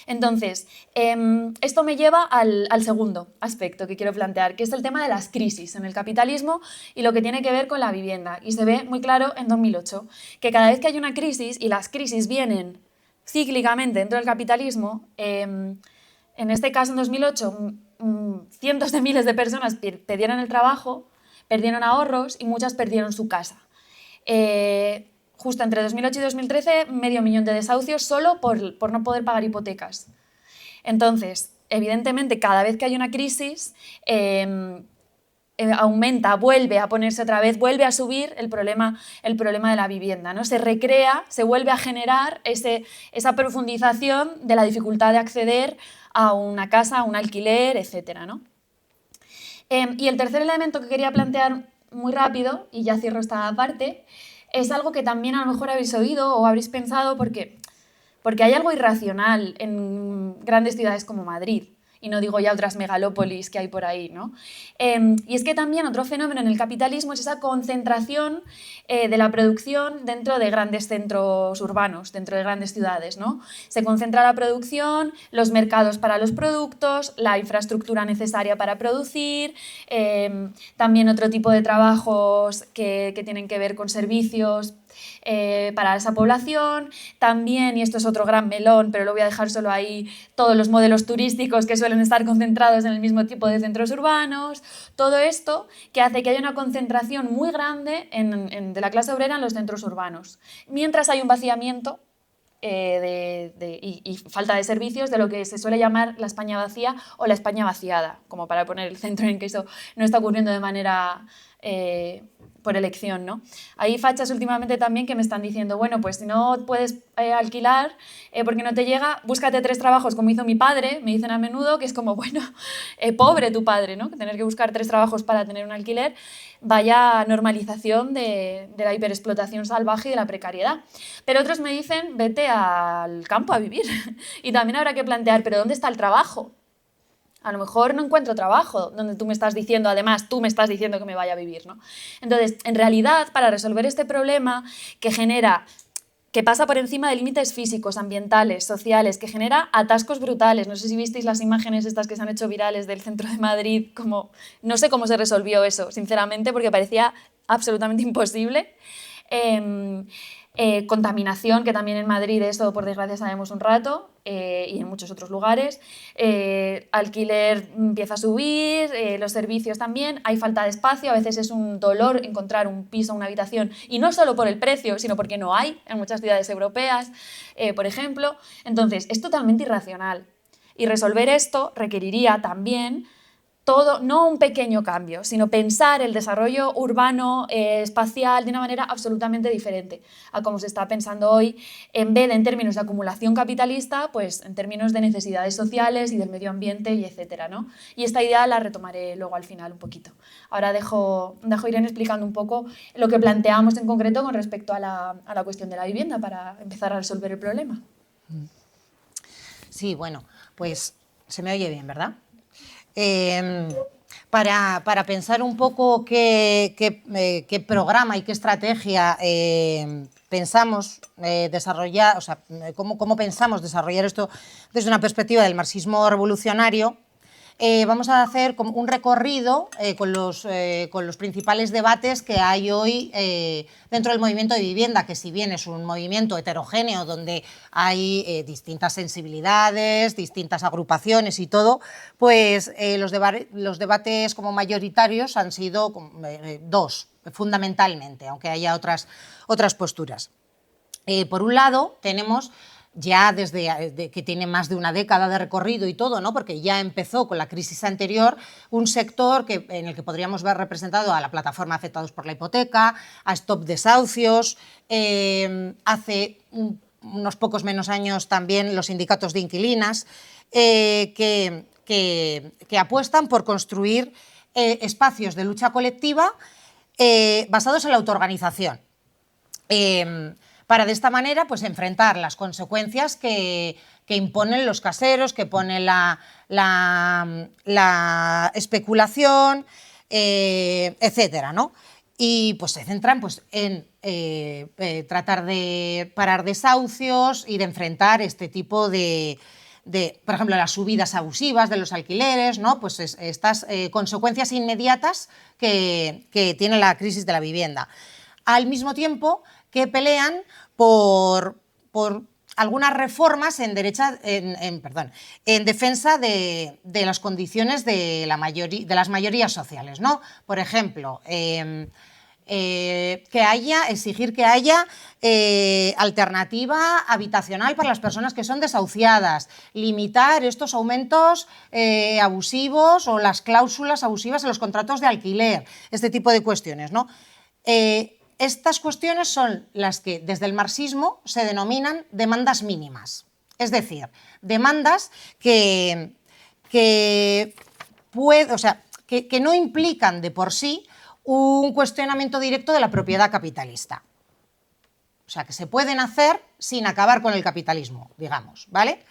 B: Entonces, esto me lleva al segundo aspecto que quiero plantear, que es el tema de las crisis en el capitalismo y lo que tiene que ver con la vivienda. Y se ve muy claro en 2008, que cada vez que hay una crisis, y las crisis vienen cíclicamente dentro del capitalismo, en este caso en 2008 cientos de miles de personas perdieron el trabajo, perdieron ahorros y muchas perdieron su casa. Justo entre 2008 y 2013, 500.000 de desahucios solo por no poder pagar hipotecas. Entonces, evidentemente, cada vez que hay una crisis, aumenta, vuelve a ponerse otra vez, vuelve a subir el problema de la vivienda, ¿no? Se recrea, se vuelve a generar esa profundización de la dificultad de acceder a una casa, a un alquiler, etcétera, ¿no? Y el tercer elemento que quería plantear muy rápido, y ya cierro esta parte, es algo que también a lo mejor habéis oído o habréis pensado porque hay algo irracional en grandes ciudades como Madrid. Y no digo ya otras megalópolis que hay por ahí, ¿no? Y es que también otro fenómeno en el capitalismo es esa concentración de la producción dentro de grandes centros urbanos, dentro de grandes ciudades, ¿no? Se concentra la producción, los mercados para los productos, la infraestructura necesaria para producir, también otro tipo de trabajos que tienen que ver con servicios para esa población. También, y esto es otro gran melón, pero lo voy a dejar solo ahí, todos los modelos turísticos que suelen estar concentrados en el mismo tipo de centros urbanos. Todo esto que hace que haya una concentración muy grande de la clase obrera en los centros urbanos, mientras hay un vaciamiento y falta de servicios de lo que se suele llamar la España vacía o la España vaciada, como para poner el centro en que eso no está ocurriendo de manera por elección, ¿no? Hay fachas últimamente también que me están diciendo, bueno, pues si no puedes alquilar porque no te llega, búscate 3 trabajos, como hizo mi padre, me dicen a menudo, que es como, bueno, pobre tu padre, ¿no? Que tener que buscar 3 trabajos para tener un alquiler, vaya normalización de la hiperexplotación salvaje y de la precariedad. Pero otros me dicen, vete al campo a vivir. Y también habrá que plantear, ¿pero dónde está el trabajo? A lo mejor no encuentro trabajo donde tú me estás diciendo, además tú me estás diciendo que me vaya a vivir, ¿no? Entonces, en realidad, para resolver este problema que pasa por encima de límites físicos, ambientales, sociales, que genera atascos brutales. No sé si visteis las imágenes estas que se han hecho virales del centro de Madrid, no sé cómo se resolvió eso, sinceramente, porque parecía absolutamente imposible. Contaminación, que también en Madrid eso por desgracia sabemos un rato, y en muchos otros lugares. Alquiler empieza a subir, los servicios también, hay falta de espacio, a veces es un dolor encontrar un piso, una habitación, y no solo por el precio, sino porque no hay en muchas ciudades europeas, por ejemplo. Entonces, es totalmente irracional. Y resolver esto requeriría también todo, no un pequeño cambio, sino pensar el desarrollo urbano, espacial, de una manera absolutamente diferente a como se está pensando hoy, en vez de en términos de acumulación capitalista, pues en términos de necesidades sociales y del medio ambiente y etcétera, ¿no? Y esta idea la retomaré luego al final un poquito. Ahora dejo a Irene explicando un poco lo que planteamos en concreto con respecto a la cuestión de la vivienda para empezar a resolver el problema.
A: Sí, bueno, pues se me oye bien, ¿verdad? Para pensar un poco qué programa y qué estrategia pensamos desarrollar, o sea, cómo pensamos desarrollar esto desde una perspectiva del marxismo revolucionario, vamos a hacer como un recorrido con los principales debates que hay hoy dentro del movimiento de vivienda, que si bien es un movimiento heterogéneo donde hay distintas sensibilidades, distintas agrupaciones y todo, pues los debates como mayoritarios han sido dos, fundamentalmente, aunque haya otras posturas. Por un lado, tenemos ya desde que tiene más de una década de recorrido y todo, ¿no? Porque ya empezó con la crisis anterior, un sector en el que podríamos ver representado a la plataforma Afectados por la Hipoteca, a Stop Desahucios, hace unos pocos menos años también los sindicatos de inquilinas, que apuestan por construir espacios de lucha colectiva basados en la autoorganización. Para de esta manera pues, enfrentar las consecuencias que imponen los caseros, que pone la especulación, etcétera, ¿no? Y pues, se centran pues, en tratar de parar desahucios y de enfrentar este tipo por ejemplo, las subidas abusivas de los alquileres, ¿no? Pues estas consecuencias inmediatas que tiene la crisis de la vivienda. Al mismo tiempo que pelean por algunas reformas en defensa de las condiciones de las mayorías sociales, ¿no? Por ejemplo, exigir que haya alternativa habitacional para las personas que son desahuciadas, limitar estos aumentos abusivos o las cláusulas abusivas en los contratos de alquiler, este tipo de cuestiones, ¿no? Estas cuestiones son las que desde el marxismo se denominan demandas mínimas, es decir, demandas que no implican de por sí un cuestionamiento directo de la propiedad capitalista. O sea, que se pueden hacer sin acabar con el capitalismo, digamos, ¿vale?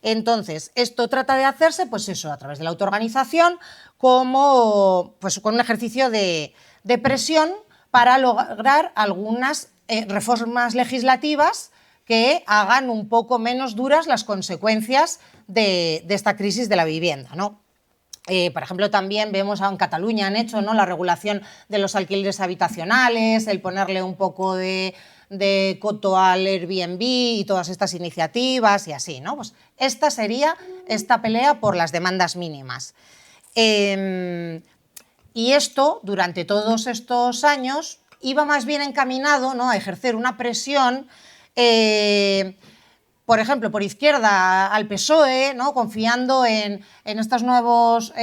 A: Entonces, esto trata de hacerse, pues eso, a través de la autoorganización, como pues, con un ejercicio de presión para lograr algunas reformas legislativas que hagan un poco menos duras las consecuencias de esta crisis de la vivienda, ¿no? Por ejemplo, también vemos en Cataluña han hecho, ¿no?, la regulación de los alquileres habitacionales, el ponerle un poco de coto al Airbnb y todas estas iniciativas y así, ¿no? Pues esta sería esta pelea por las demandas mínimas. Y esto, durante todos estos años, iba más bien encaminado, ¿no?, a ejercer una presión, por ejemplo, por izquierda al PSOE, ¿no?, confiando en estas nuevas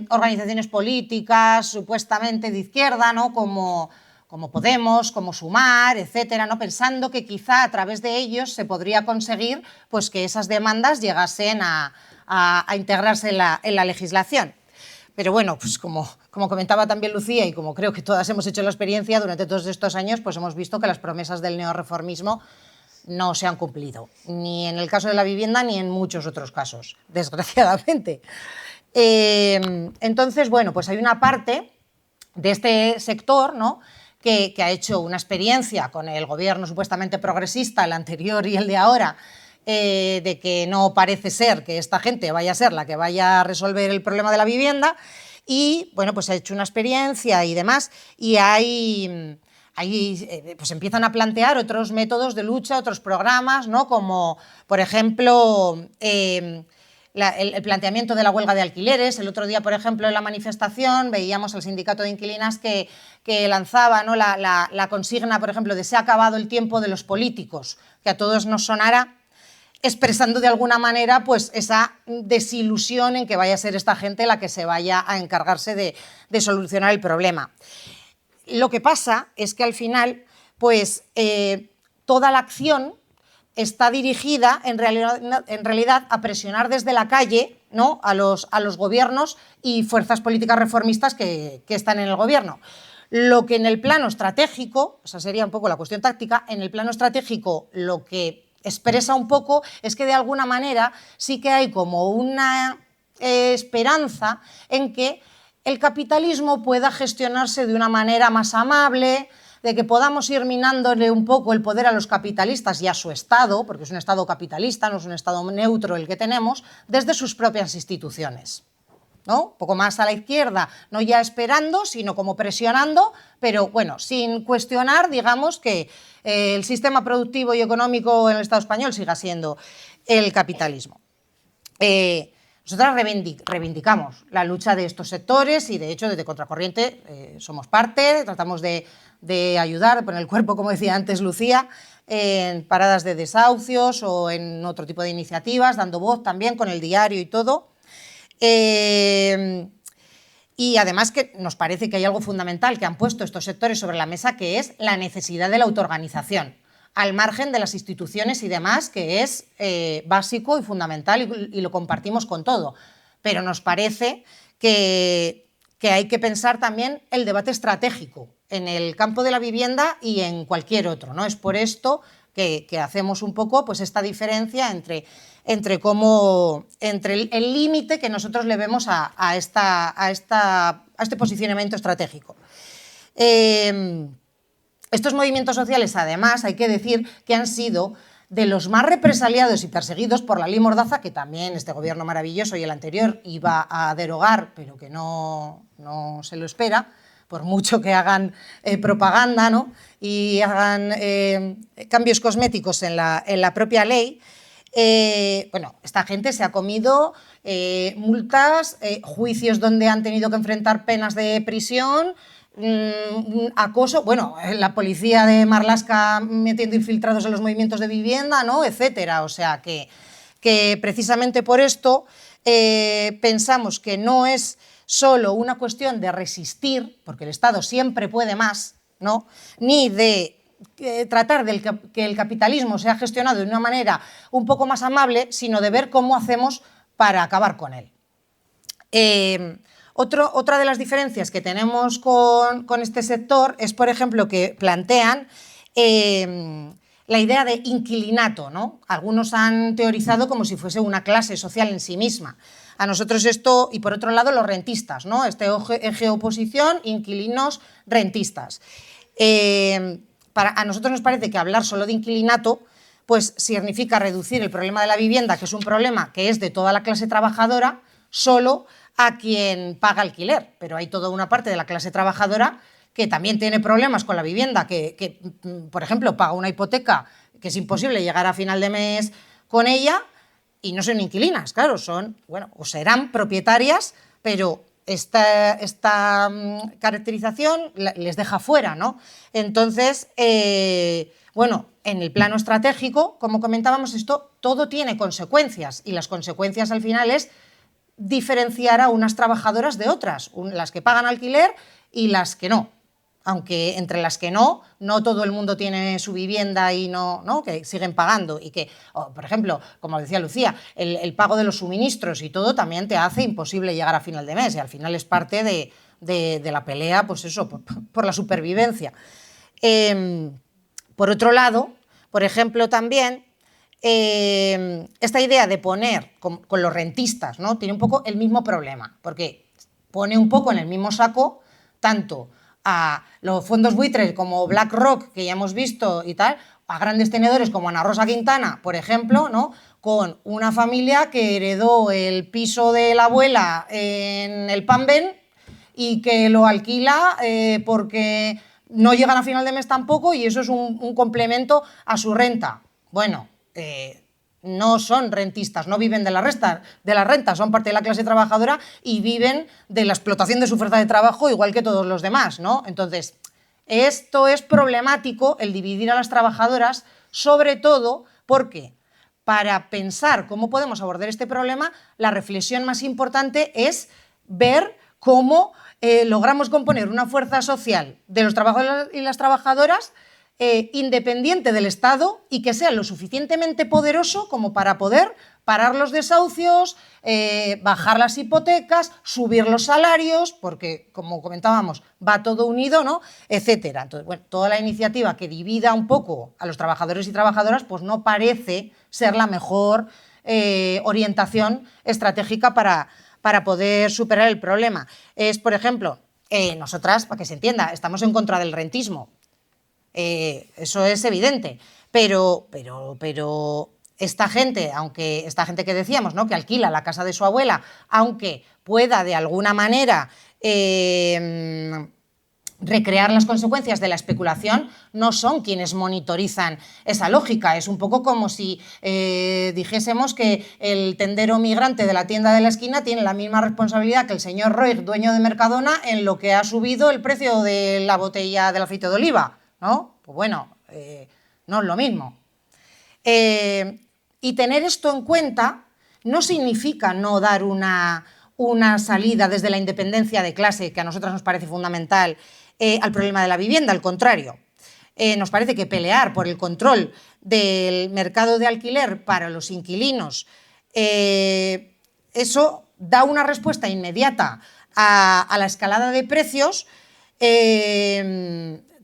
A: organizaciones políticas supuestamente de izquierda, ¿no?, como como Podemos, como Sumar, etcétera, ¿no? Pensando que quizá a través de ellos se podría conseguir pues, que esas demandas llegasen a integrarse en la legislación. Pero bueno, pues como comentaba también Lucía y como creo que todas hemos hecho la experiencia durante todos estos años, pues hemos visto que las promesas del neorreformismo no se han cumplido, ni en el caso de la vivienda ni en muchos otros casos, desgraciadamente. Entonces, bueno, pues hay una parte de este sector, ¿no?, que ha hecho una experiencia con el gobierno supuestamente progresista, el anterior y el de ahora, de que no parece ser que esta gente vaya a ser la que vaya a resolver el problema de la vivienda y, bueno, pues ha hecho una experiencia y demás y ahí pues empiezan a plantear otros métodos de lucha, otros programas, ¿no?, como, por ejemplo, el planteamiento de la huelga de alquileres. El otro día, por ejemplo, en la manifestación veíamos al sindicato de inquilinas que lanzaba, ¿no?, la consigna, por ejemplo, de se ha acabado el tiempo de los políticos, que a todos nos sonará, expresando de alguna manera pues, esa desilusión en que vaya a ser esta gente la que se vaya a encargarse de solucionar el problema. Lo que pasa es que al final pues, toda la acción está dirigida en realidad a presionar desde la calle, ¿no?, a los gobiernos y fuerzas políticas reformistas que están en el gobierno. Lo que en el plano estratégico, esa sería un poco la cuestión táctica, en el plano estratégico lo que expresa un poco es que de alguna manera sí que hay como una esperanza en que el capitalismo pueda gestionarse de una manera más amable, de que podamos ir minándole un poco el poder a los capitalistas y a su Estado, porque es un Estado capitalista, no es un Estado neutro el que tenemos, desde sus propias instituciones, ¿no? Un poco más a la izquierda, no ya esperando, sino como presionando, pero bueno, sin cuestionar, digamos, que el sistema productivo y económico en el Estado español siga siendo el capitalismo. Nosotras reivindicamos la lucha de estos sectores y, de hecho, desde Contracorriente somos parte, tratamos de ayudar, de poner el cuerpo, como decía antes Lucía, en paradas de desahucios o en otro tipo de iniciativas, dando voz también con el diario y todo. Y además que nos parece que hay algo fundamental que han puesto estos sectores sobre la mesa, que es la necesidad de la autoorganización, al margen de las instituciones y demás, que es básico y fundamental y lo compartimos con todo. Pero nos parece que hay que pensar también el debate estratégico en el campo de la vivienda y en cualquier otro, ¿no? Es por esto que hacemos un poco pues, esta diferencia entre el límite que nosotros le vemos a este posicionamiento estratégico. Estos movimientos sociales, además, hay que decir que han sido de los más represaliados y perseguidos por la ley Mordaza, que también este gobierno maravilloso y el anterior iba a derogar, pero que no se lo espera, por mucho que hagan propaganda, ¿no?, y hagan cambios cosméticos en la propia ley. Bueno, esta gente se ha comido multas, juicios donde han tenido que enfrentar penas de prisión, acoso, bueno, la policía de Marlaska metiendo infiltrados en los movimientos de vivienda, ¿no?, etcétera. O sea que precisamente por esto pensamos que no es solo una cuestión de resistir, porque el Estado siempre puede más, ¿no?, ni de tratar de que el capitalismo sea gestionado de una manera un poco más amable, sino de ver cómo hacemos para acabar con él. Otra de las diferencias que tenemos con este sector es, por ejemplo, que plantean la idea de inquilinato, ¿no? Algunos han teorizado como si fuese una clase social en sí misma. A nosotros esto, y por otro lado los rentistas, ¿no?, este eje oposición, inquilinos, rentistas. A nosotros nos parece que hablar solo de inquilinato pues significa reducir el problema de la vivienda, que es un problema que es de toda la clase trabajadora, solo a quien paga alquiler, pero hay toda una parte de la clase trabajadora que también tiene problemas con la vivienda, que por ejemplo, paga una hipoteca que es imposible llegar a final de mes con ella y no son inquilinas, claro, son, bueno, o serán propietarias, pero esta caracterización les deja fuera, ¿no? Entonces, bueno, en el plano estratégico, como comentábamos, esto todo tiene consecuencias y las consecuencias al final es diferenciar a unas trabajadoras de otras, las que pagan alquiler y las que no. aunque entre las que no todo el mundo tiene su vivienda y no que siguen pagando y que, por ejemplo, como decía Lucía, el pago de los suministros y todo también te hace imposible llegar a final de mes y al final es parte de la pelea, pues eso, por la supervivencia. Por otro lado, por ejemplo, también esta idea de poner con los rentistas, ¿no? Tiene un poco el mismo problema, porque pone un poco en el mismo saco tanto a los fondos buitres como BlackRock, que ya hemos visto y tal, a grandes tenedores como Ana Rosa Quintana, por ejemplo, ¿no? Con una familia que heredó el piso de la abuela en el Panven y que lo alquila porque no llegan a final de mes tampoco y eso es un complemento a su renta. Bueno, no son rentistas, no viven de las rentas, son parte de la clase trabajadora y viven de la explotación de su fuerza de trabajo igual que todos los demás, ¿no? Entonces, esto es problemático, el dividir a las trabajadoras, sobre todo porque para pensar cómo podemos abordar este problema, la reflexión más importante es ver cómo logramos componer una fuerza social de los trabajadores y las trabajadoras independiente del Estado y que sea lo suficientemente poderoso como para poder parar los desahucios, bajar las hipotecas, subir los salarios, porque, como comentábamos, va todo unido, ¿no? Etcétera. Entonces, bueno, toda la iniciativa que divida un poco a los trabajadores y trabajadoras, pues no parece ser la mejor orientación estratégica para poder superar el problema. Es, por ejemplo, nosotras, para que se entienda, estamos en contra del rentismo. Eso es evidente, pero esta gente, aunque esta gente que decíamos, ¿no? Que alquila la casa de su abuela, aunque pueda de alguna manera recrear las consecuencias de la especulación, no son quienes monitorizan esa lógica. Es un poco como si dijésemos que el tendero migrante de la tienda de la esquina tiene la misma responsabilidad que el señor Roig, dueño de Mercadona, en lo que ha subido el precio de la botella del aceite de oliva, ¿no? Pues bueno, no es lo mismo. Y tener esto en cuenta no significa no dar una salida desde la independencia de clase, que a nosotras nos parece fundamental, al problema de la vivienda. Al contrario, nos parece que pelear por el control del mercado de alquiler para los inquilinos, eso da una respuesta inmediata a la escalada de precios,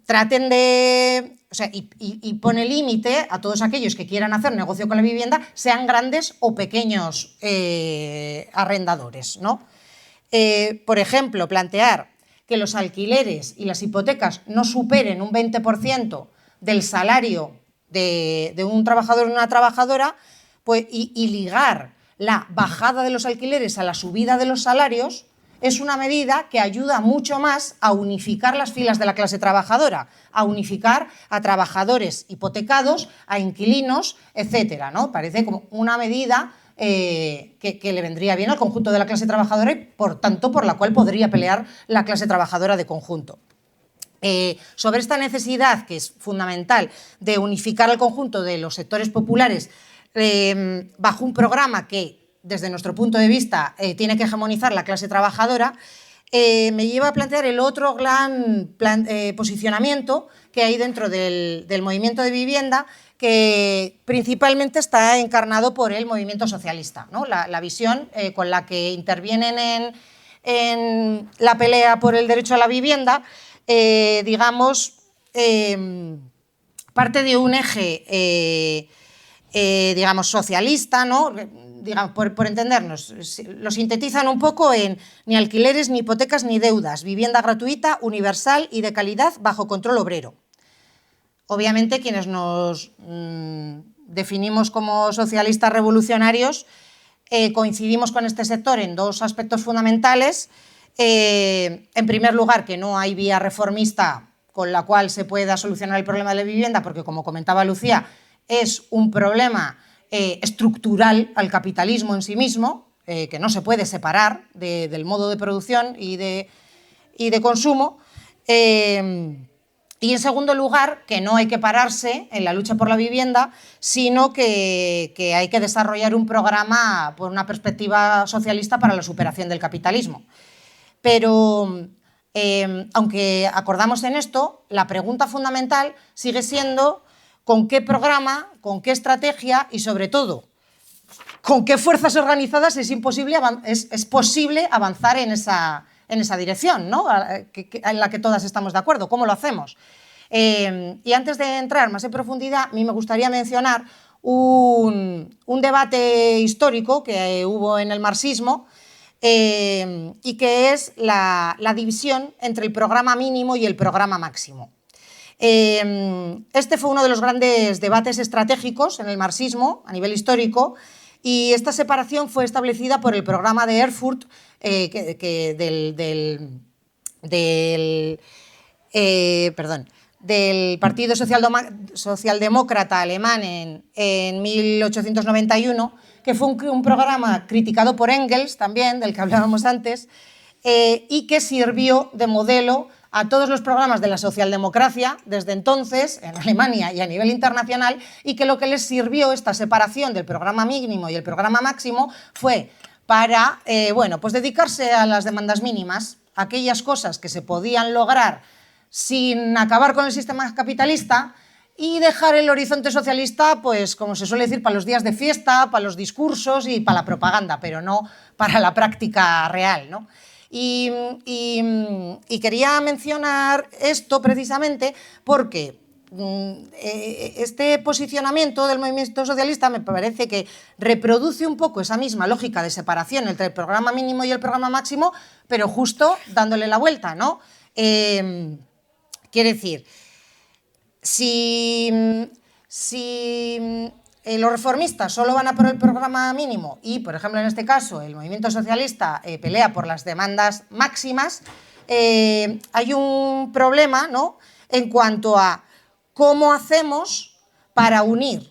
A: traten de... O sea, y pone límite a todos aquellos que quieran hacer negocio con la vivienda, sean grandes o pequeños arrendadores, ¿no? Por ejemplo, plantear que los alquileres y las hipotecas no superen un 20% del salario de un trabajador o una trabajadora, pues, y ligar la bajada de los alquileres a la subida de los salarios, es una medida que ayuda mucho más a unificar las filas de la clase trabajadora, a unificar a trabajadores hipotecados, a inquilinos, etcétera, ¿no? Parece como una medida que le vendría bien al conjunto de la clase trabajadora y, por tanto, por la cual podría pelear la clase trabajadora de conjunto. Sobre esta necesidad, que es fundamental, de unificar el conjunto de los sectores populares bajo un programa que, desde nuestro punto de vista, tiene que hegemonizar la clase trabajadora, me lleva a plantear el otro gran posicionamiento que hay dentro del movimiento de vivienda, que principalmente está encarnado por el movimiento socialista, ¿no? La visión con la que intervienen en la pelea por el derecho a la vivienda, digamos, parte de un eje, digamos, socialista, ¿no? Digamos, por entendernos, lo sintetizan un poco en ni alquileres, ni hipotecas, ni deudas, vivienda gratuita, universal y de calidad bajo control obrero. Obviamente, quienes nos definimos como socialistas revolucionarios coincidimos con este sector en dos aspectos fundamentales. En primer lugar, que no hay vía reformista con la cual se pueda solucionar el problema de la vivienda, porque, como comentaba Lucía, es un problema estructural al capitalismo en sí mismo, que no se puede separar del modo de producción y de consumo. Y en segundo lugar, que no hay que pararse en la lucha por la vivienda, sino que hay que desarrollar un programa por una perspectiva socialista para la superación del capitalismo. Pero aunque acordamos en esto, la pregunta fundamental sigue siendo con qué programa, con qué estrategia y, sobre todo, con qué fuerzas organizadas es posible avanzar en esa dirección, ¿no? En la que todas estamos de acuerdo. ¿Cómo lo hacemos? Y antes de entrar más en profundidad, a mí me gustaría mencionar un debate histórico que hubo en el marxismo, y que es la división entre el programa mínimo y el programa máximo. Este fue uno de los grandes debates estratégicos en el marxismo a nivel histórico, y esta separación fue establecida por el programa de Erfurt del Partido Socialdemócrata Alemán en 1891, que fue un programa criticado por Engels también, del que hablábamos antes, y que sirvió de modelo a todos los programas de la socialdemocracia desde entonces en Alemania y a nivel internacional, y que lo que les sirvió esta separación del programa mínimo y el programa máximo fue para pues dedicarse a las demandas mínimas, aquellas cosas que se podían lograr sin acabar con el sistema capitalista, y dejar el horizonte socialista, pues como se suele decir, para los días de fiesta, para los discursos y para la propaganda, pero no para la práctica real, ¿no? Y quería mencionar esto precisamente porque este posicionamiento del movimiento socialista me parece que reproduce un poco esa misma lógica de separación entre el programa mínimo y el programa máximo, pero justo dándole la vuelta, ¿no? Quiere decir, si los reformistas solo van a por el programa mínimo y, por ejemplo, en este caso, el movimiento socialista pelea por las demandas máximas, hay un problema, ¿no?, en cuanto a cómo hacemos para unir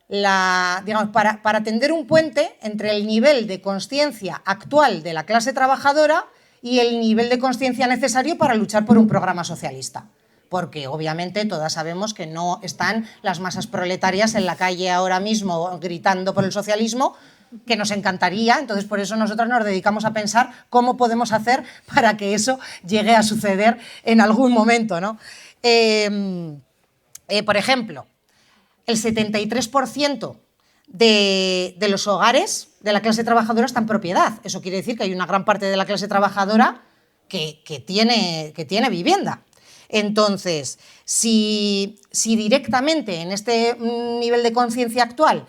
A: digamos, para tender un puente entre el nivel de conciencia actual de la clase trabajadora y el nivel de conciencia necesario para luchar por un programa socialista. Porque obviamente todas sabemos que no están las masas proletarias en la calle ahora mismo gritando por el socialismo, que nos encantaría. Entonces por eso nosotros nos dedicamos a pensar cómo podemos hacer para que eso llegue a suceder en algún momento, ¿no? Por ejemplo, el 73% de los hogares de la clase trabajadora está en propiedad. Eso quiere decir que hay una gran parte de la clase trabajadora que tiene vivienda. Entonces, si directamente en este nivel de conciencia actual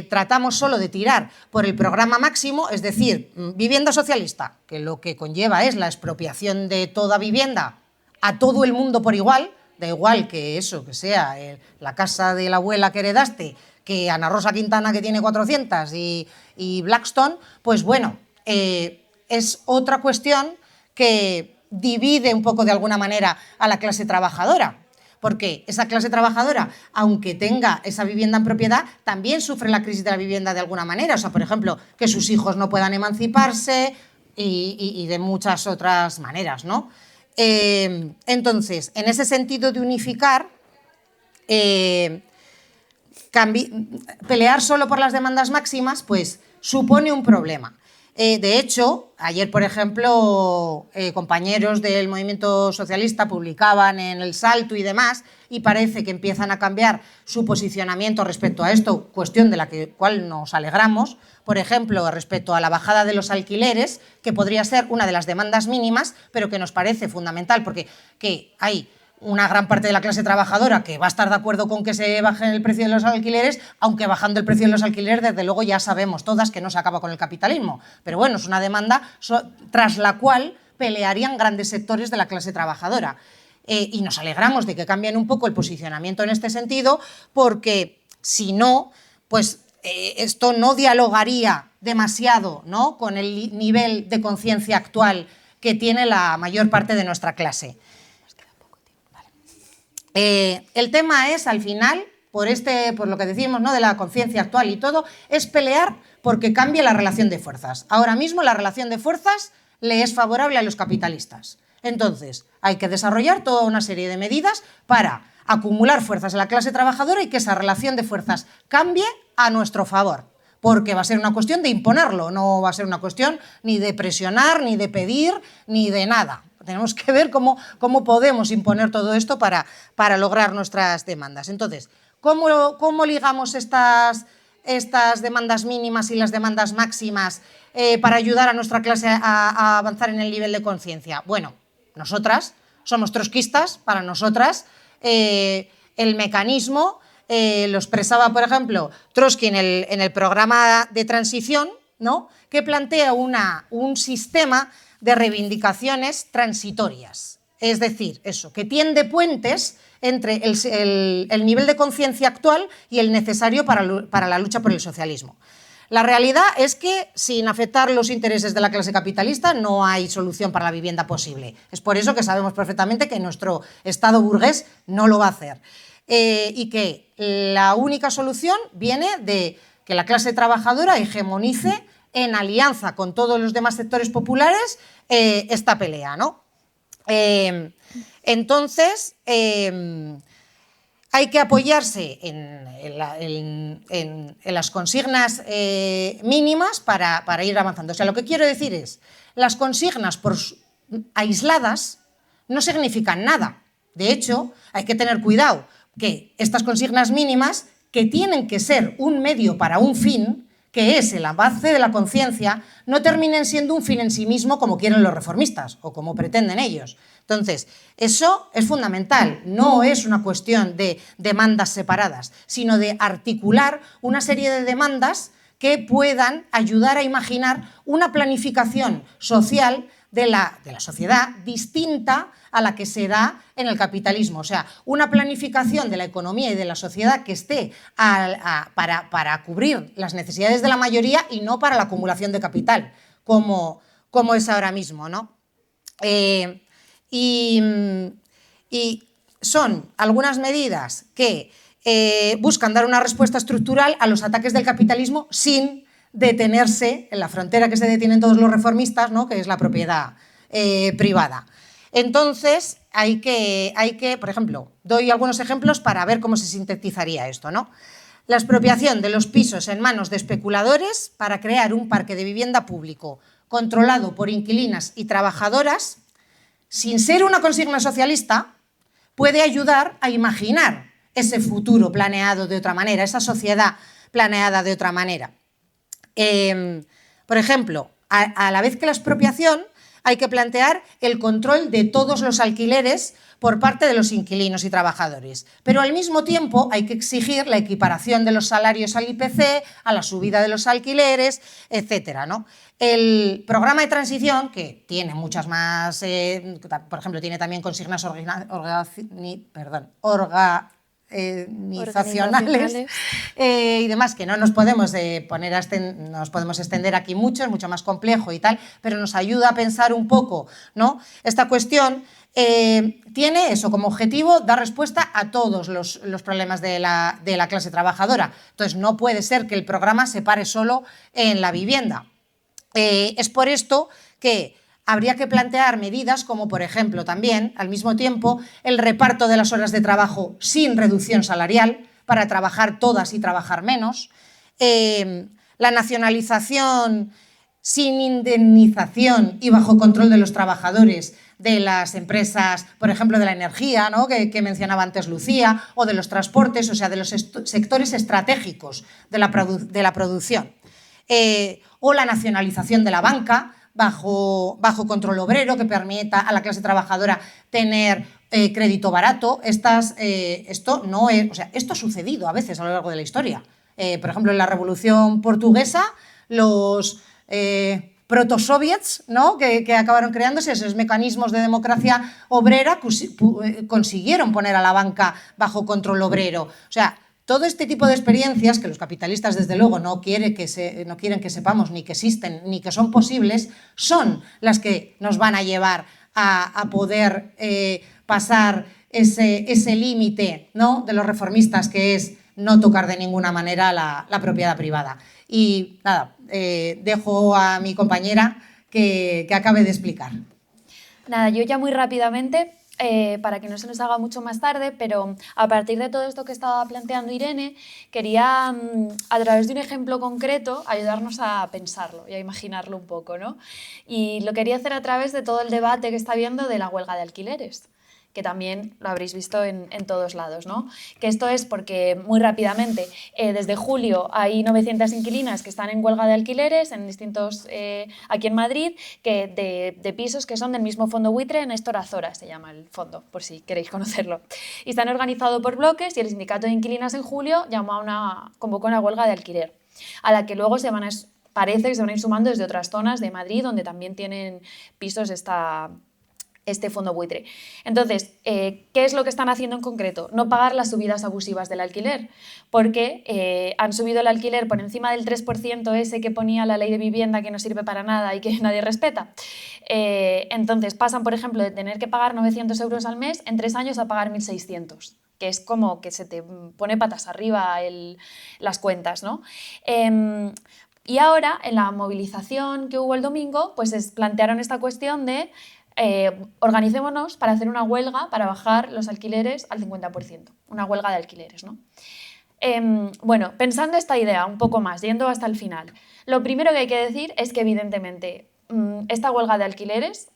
A: tratamos solo de tirar por el programa máximo, es decir, vivienda socialista, que lo que conlleva es la expropiación de toda vivienda a todo el mundo por igual, da igual que eso, que sea la casa de la abuela que heredaste, que Ana Rosa Quintana, que tiene 400, y Blackstone, pues bueno, es otra cuestión que divide un poco de alguna manera a la clase trabajadora, porque esa clase trabajadora, aunque tenga esa vivienda en propiedad, también sufre la crisis de la vivienda de alguna manera. O sea, por ejemplo, que sus hijos no puedan emanciparse y de muchas otras maneras, ¿no? Entonces, en ese sentido de unificar, pelear solo por las demandas máximas, pues supone un problema. De hecho, ayer, por ejemplo, compañeros del movimiento socialista publicaban en El Salto y demás, y parece que empiezan a cambiar su posicionamiento respecto a esto, cuestión de la cual nos alegramos. Por ejemplo, respecto a la bajada de los alquileres, que podría ser una de las demandas mínimas, pero que nos parece fundamental, porque hay una gran parte de la clase trabajadora que va a estar de acuerdo con que se baje el precio de los alquileres, aunque bajando el precio de los alquileres, desde luego ya sabemos todas que no se acaba con el capitalismo. Pero bueno, es una demanda tras la cual pelearían grandes sectores de la clase trabajadora. Y nos alegramos de que cambien un poco el posicionamiento en este sentido, porque si no, pues esto no dialogaría demasiado, ¿no?, con el nivel de conciencia actual que tiene la mayor parte de nuestra clase. El tema es, al final, por lo que decimos, ¿no?, de la conciencia actual y todo, es pelear porque cambie la relación de fuerzas. Ahora mismo la relación de fuerzas le es favorable a los capitalistas. Entonces, hay que desarrollar toda una serie de medidas para acumular fuerzas en la clase trabajadora y que esa relación de fuerzas cambie a nuestro favor. porque va a ser una cuestión de imponerlo, no va a ser una cuestión ni de presionar, ni de pedir, ni de nada. Tenemos que ver cómo podemos imponer todo esto para lograr nuestras demandas. Entonces, ¿cómo ligamos estas demandas mínimas y las demandas máximas para ayudar a nuestra clase a avanzar en el nivel de conciencia? Bueno, nosotras somos trotskistas, para nosotras el mecanismo lo expresaba, por ejemplo, Trotsky en el programa de transición, ¿no?, que plantea un sistema de reivindicaciones transitorias. Es decir, eso, que tiende puentes entre el nivel de conciencia actual y el necesario para la lucha por el socialismo. La realidad es que, sin afectar los intereses de la clase capitalista, no hay solución para la vivienda posible. Es por eso que sabemos perfectamente que nuestro Estado burgués no lo va a hacer. Y que la única solución viene de que la clase trabajadora hegemonice en alianza con todos los demás sectores populares esta pelea, ¿no? Entonces, hay que apoyarse en las consignas mínimas para ir avanzando. O sea, lo que quiero decir es, las consignas aisladas no significan nada. De hecho, hay que tener cuidado que estas consignas mínimas, que tienen que ser un medio para un fin, que es el avance de la conciencia, no terminen siendo un fin en sí mismo como quieren los reformistas o como pretenden ellos. Entonces, eso es fundamental, no es una cuestión de demandas separadas, sino de articular una serie de demandas que puedan ayudar a imaginar una planificación social de la sociedad distinta a la que se da en el capitalismo. O sea, una planificación de la economía y de la sociedad que esté para cubrir las necesidades de la mayoría y no para la acumulación de capital, como es ahora mismo, ¿no? Y son algunas medidas que buscan dar una respuesta estructural a los ataques del capitalismo sin detenerse en la frontera que se detienen todos los reformistas, ¿no?, que es la propiedad privada. Entonces, hay que, por ejemplo, doy algunos ejemplos para ver cómo se sintetizaría esto, ¿no? La expropiación de los pisos en manos de especuladores para crear un parque de vivienda público controlado por inquilinas y trabajadoras, sin ser una consigna socialista, puede ayudar a imaginar ese futuro planeado de otra manera, esa sociedad planeada de otra manera. Por ejemplo, a la vez que la expropiación, hay que plantear el control de todos los alquileres por parte de los inquilinos y trabajadores. Pero al mismo tiempo hay que exigir la equiparación de los salarios al IPC, a la subida de los alquileres, etcétera, ¿no? El programa de transición, que tiene muchas más, por ejemplo, tiene también consignas organizacionales y demás, que no nos podemos nos podemos extender aquí mucho, es mucho más complejo y tal, pero nos ayuda a pensar un poco, ¿no? Esta cuestión tiene eso como objetivo, dar respuesta a todos los problemas de la clase trabajadora. Entonces, no puede ser que el programa se pare solo en la vivienda. Es por esto que habría que plantear medidas como, por ejemplo, también, al mismo tiempo, el reparto de las horas de trabajo sin reducción salarial, para trabajar todas y trabajar menos, la nacionalización sin indemnización y bajo control de los trabajadores de las empresas, por ejemplo, de la energía, ¿no?, que mencionaba antes Lucía, o de los transportes, o sea, de los sectores estratégicos de la producción. O la nacionalización de la banca bajo control obrero, que permita a la clase trabajadora tener crédito barato. Esto ha sucedido a veces a lo largo de la historia. Por ejemplo, en la Revolución Portuguesa, los protosoviets, ¿no?, que acabaron creándose, esos mecanismos de democracia obrera, consiguieron poner a la banca bajo control obrero. O sea, todo este tipo de experiencias, que los capitalistas desde luego no quieren que sepamos ni que existen ni que son posibles, son las que nos van a llevar a poder pasar ese límite, ¿no?, de los reformistas, que es no tocar de ninguna manera la propiedad privada. Y nada, dejo a mi compañera que acabe de explicar.
B: Nada, yo ya muy rápidamente para que no se nos haga mucho más tarde, pero a partir de todo esto que estaba planteando Irene, quería, a través de un ejemplo concreto, ayudarnos a pensarlo y a imaginarlo un poco, ¿no? Y lo quería hacer a través de todo el debate que está habiendo de la huelga de alquileres, que también lo habréis visto en todos lados, ¿no? Que esto es porque, muy rápidamente, desde julio hay 900 inquilinas que están en huelga de alquileres en distintos, aquí en Madrid, de pisos que son del mismo fondo buitre, Néstor Azora se llama el fondo, por si queréis conocerlo. Y están organizados por bloques y el sindicato de inquilinas en julio convocó una huelga de alquiler, a la que luego parece que se van a ir sumando desde otras zonas de Madrid, donde también tienen pisos este fondo buitre. Entonces, ¿qué es lo que están haciendo en concreto? No pagar las subidas abusivas del alquiler, porque han subido el alquiler por encima del 3% ese que ponía la ley de vivienda, que no sirve para nada y que nadie respeta. Entonces, pasan, por ejemplo, de tener que pagar 900 euros al mes en 3 años a pagar 1.600, que es como que se te pone patas arriba las cuentas, ¿no? Y ahora, en la movilización que hubo el domingo, pues plantearon esta cuestión de organicémonos para hacer una huelga para bajar los alquileres al 50%, una huelga de alquileres, ¿no? Bueno, pensando esta idea un poco más, yendo hasta el final, lo primero que hay que decir es que evidentemente esta huelga de alquileres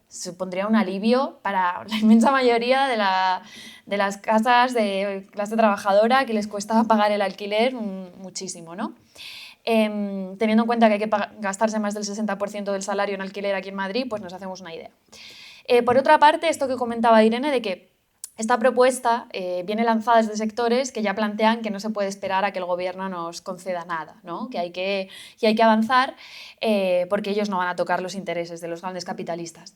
B: supondría un alivio para la inmensa mayoría de las casas de clase trabajadora que les cuesta pagar el alquiler muchísimo, ¿no? Teniendo en cuenta que hay que gastarse más del 60% del salario en alquiler aquí en Madrid, pues nos hacemos una idea. Por otra parte, esto que comentaba Irene, de que esta propuesta viene lanzada desde sectores que ya plantean que no se puede esperar a que el gobierno nos conceda nada, ¿no? Que hay que avanzar porque ellos no van a tocar los intereses de los grandes capitalistas.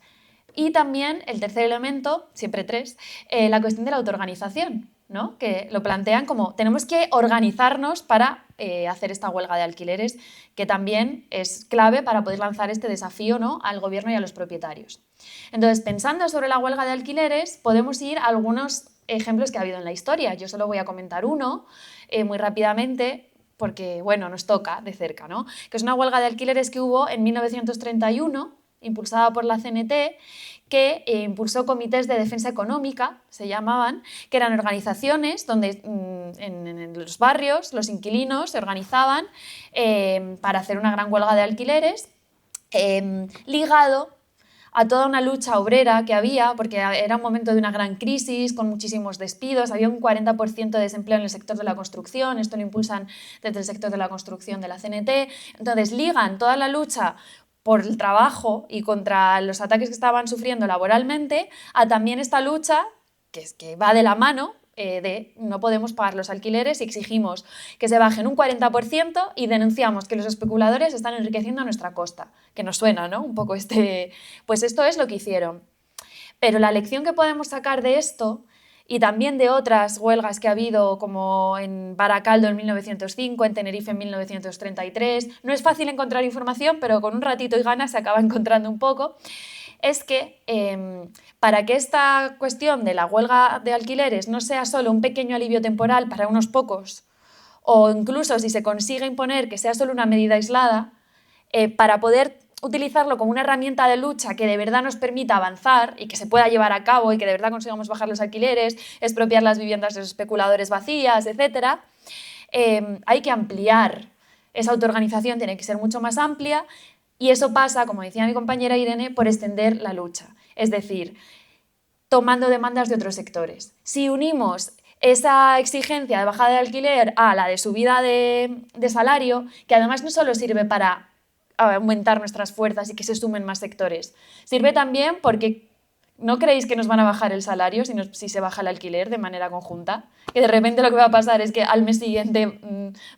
B: Y también el tercer elemento, siempre tres, la cuestión de la autoorganización, ¿no? Que lo plantean como tenemos que organizarnos para hacer esta huelga de alquileres, que también es clave para poder lanzar este desafío, ¿no?, al gobierno y a los propietarios. Entonces, pensando sobre la huelga de alquileres, podemos ir a algunos ejemplos que ha habido en la historia. Yo solo voy a comentar uno muy rápidamente, porque bueno, nos toca de cerca, ¿no? Que es una huelga de alquileres que hubo en 1931, impulsada por la CNT, que impulsó comités de defensa económica, se llamaban, que eran organizaciones donde en los barrios los inquilinos se organizaban para hacer una gran huelga de alquileres, ligado a toda una lucha obrera que había, porque era un momento de una gran crisis, con muchísimos despidos, había un 40% de desempleo en el sector de la construcción, esto lo impulsan desde el sector de la construcción de la CNT, entonces ligan toda la lucha por el trabajo y contra los ataques que estaban sufriendo laboralmente, a también esta lucha, que va de la mano, de no podemos pagar los alquileres y exigimos que se bajen un 40% y denunciamos que los especuladores están enriqueciendo a nuestra costa. Que nos suena, ¿no? Un poco Pues esto es lo que hicieron. Pero la lección que podemos sacar de esto, y también de otras huelgas que ha habido, como en Baracaldo en 1905, en Tenerife en 1933, no es fácil encontrar información, pero con un ratito y ganas se acaba encontrando un poco, es que para que esta cuestión de la huelga de alquileres no sea solo un pequeño alivio temporal para unos pocos, o incluso si se consigue imponer que sea solo una medida aislada, para poder utilizarlo como una herramienta de lucha que de verdad nos permita avanzar y que se pueda llevar a cabo y que de verdad consigamos bajar los alquileres, expropiar las viviendas de los especuladores vacías, etc., hay que ampliar esa autoorganización, tiene que ser mucho más amplia, y eso pasa, como decía mi compañera Irene, por extender la lucha, es decir, tomando demandas de otros sectores. Si unimos esa exigencia de bajada de alquiler a la de subida de salario, que además no solo sirve para aumentar nuestras fuerzas y que se sumen más sectores, sirve también porque ¿no creéis que nos van a bajar el salario si se baja el alquiler de manera conjunta? Que de repente lo que va a pasar es que al mes siguiente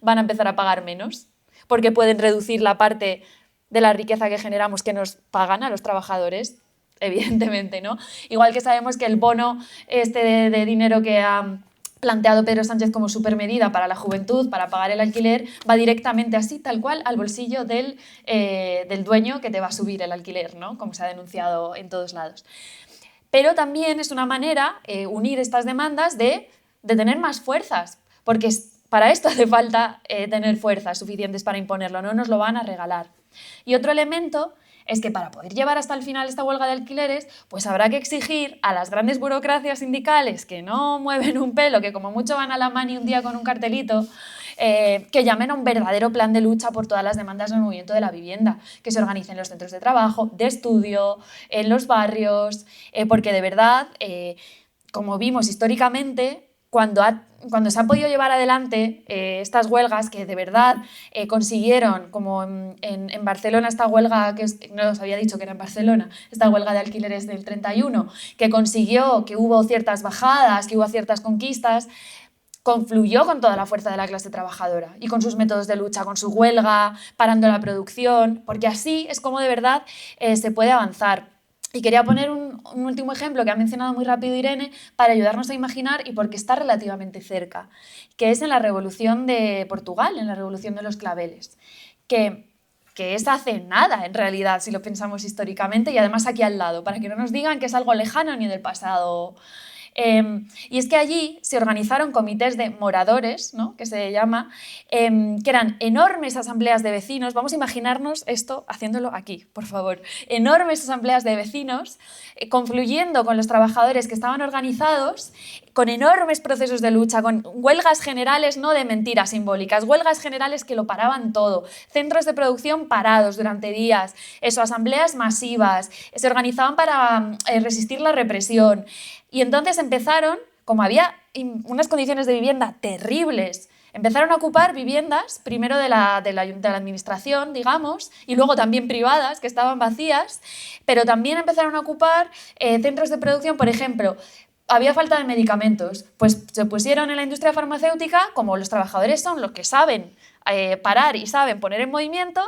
B: van a empezar a pagar menos, porque pueden reducir la parte de la riqueza que generamos que nos pagan a los trabajadores, evidentemente, ¿no? Igual que sabemos que el bono de dinero que ha planteado Pedro Sánchez como supermedida para la juventud, para pagar el alquiler, va directamente así, tal cual, al bolsillo del dueño que te va a subir el alquiler, ¿no? Como se ha denunciado en todos lados. Pero también es una manera, unir estas demandas, de tener más fuerzas, porque para esto hace falta tener fuerzas suficientes para imponerlo, no nos lo van a regalar. Y otro elemento es que para poder llevar hasta el final esta huelga de alquileres, pues habrá que exigir a las grandes burocracias sindicales que no mueven un pelo, que como mucho van a la mani un día con un cartelito, que llamen a un verdadero plan de lucha por todas las demandas del movimiento de la vivienda, que se organicen en los centros de trabajo, de estudio, en los barrios, porque de verdad, como vimos históricamente, cuando se han podido llevar adelante estas huelgas que de verdad consiguieron, como en Barcelona, esta huelga, no os había dicho que era en Barcelona, esta huelga de alquileres del 31, que consiguió que hubo ciertas bajadas, que hubo ciertas conquistas, confluyó con toda la fuerza de la clase trabajadora y con sus métodos de lucha, con su huelga, parando la producción, porque así es como de verdad se puede avanzar. Y quería poner un último ejemplo que ha mencionado muy rápido Irene para ayudarnos a imaginar y porque está relativamente cerca, que es en la Revolución de Portugal, en la Revolución de los Claveles, que es hace nada en realidad si lo pensamos históricamente y además aquí al lado, para que no nos digan que es algo lejano ni del pasado. Y es que allí se organizaron comités de moradores, ¿no?, que se llama, que eran enormes asambleas de vecinos. Vamos a imaginarnos esto haciéndolo aquí, por favor. Enormes asambleas de vecinos confluyendo con los trabajadores que estaban organizados, con enormes procesos de lucha, con huelgas generales, no de mentiras simbólicas, huelgas generales que lo paraban todo, centros de producción parados durante días, asambleas masivas, se organizaban para resistir la represión. Y entonces empezaron, como había unas condiciones de vivienda terribles, empezaron a ocupar viviendas, primero de la administración, digamos, y luego también privadas, que estaban vacías, pero también empezaron a ocupar centros de producción, por ejemplo. Había falta de medicamentos, pues se pusieron en la industria farmacéutica, como los trabajadores son los que saben parar y saben poner en movimiento,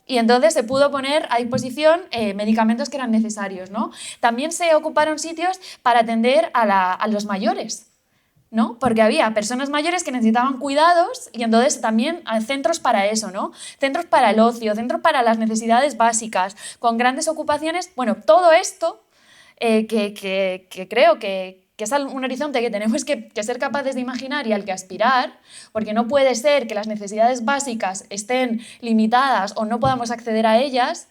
B: y entonces se pudo poner a disposición medicamentos que eran necesarios, ¿no? También se ocuparon sitios para atender a los mayores, ¿no? Porque había personas mayores que necesitaban cuidados y entonces también centros para eso, ¿no? Centros para el ocio, centros para las necesidades básicas, con grandes ocupaciones. Bueno, todo esto que creo que es un horizonte que tenemos que ser capaces de imaginar y al que aspirar, porque no puede ser que las necesidades básicas estén limitadas o no podamos acceder a ellas.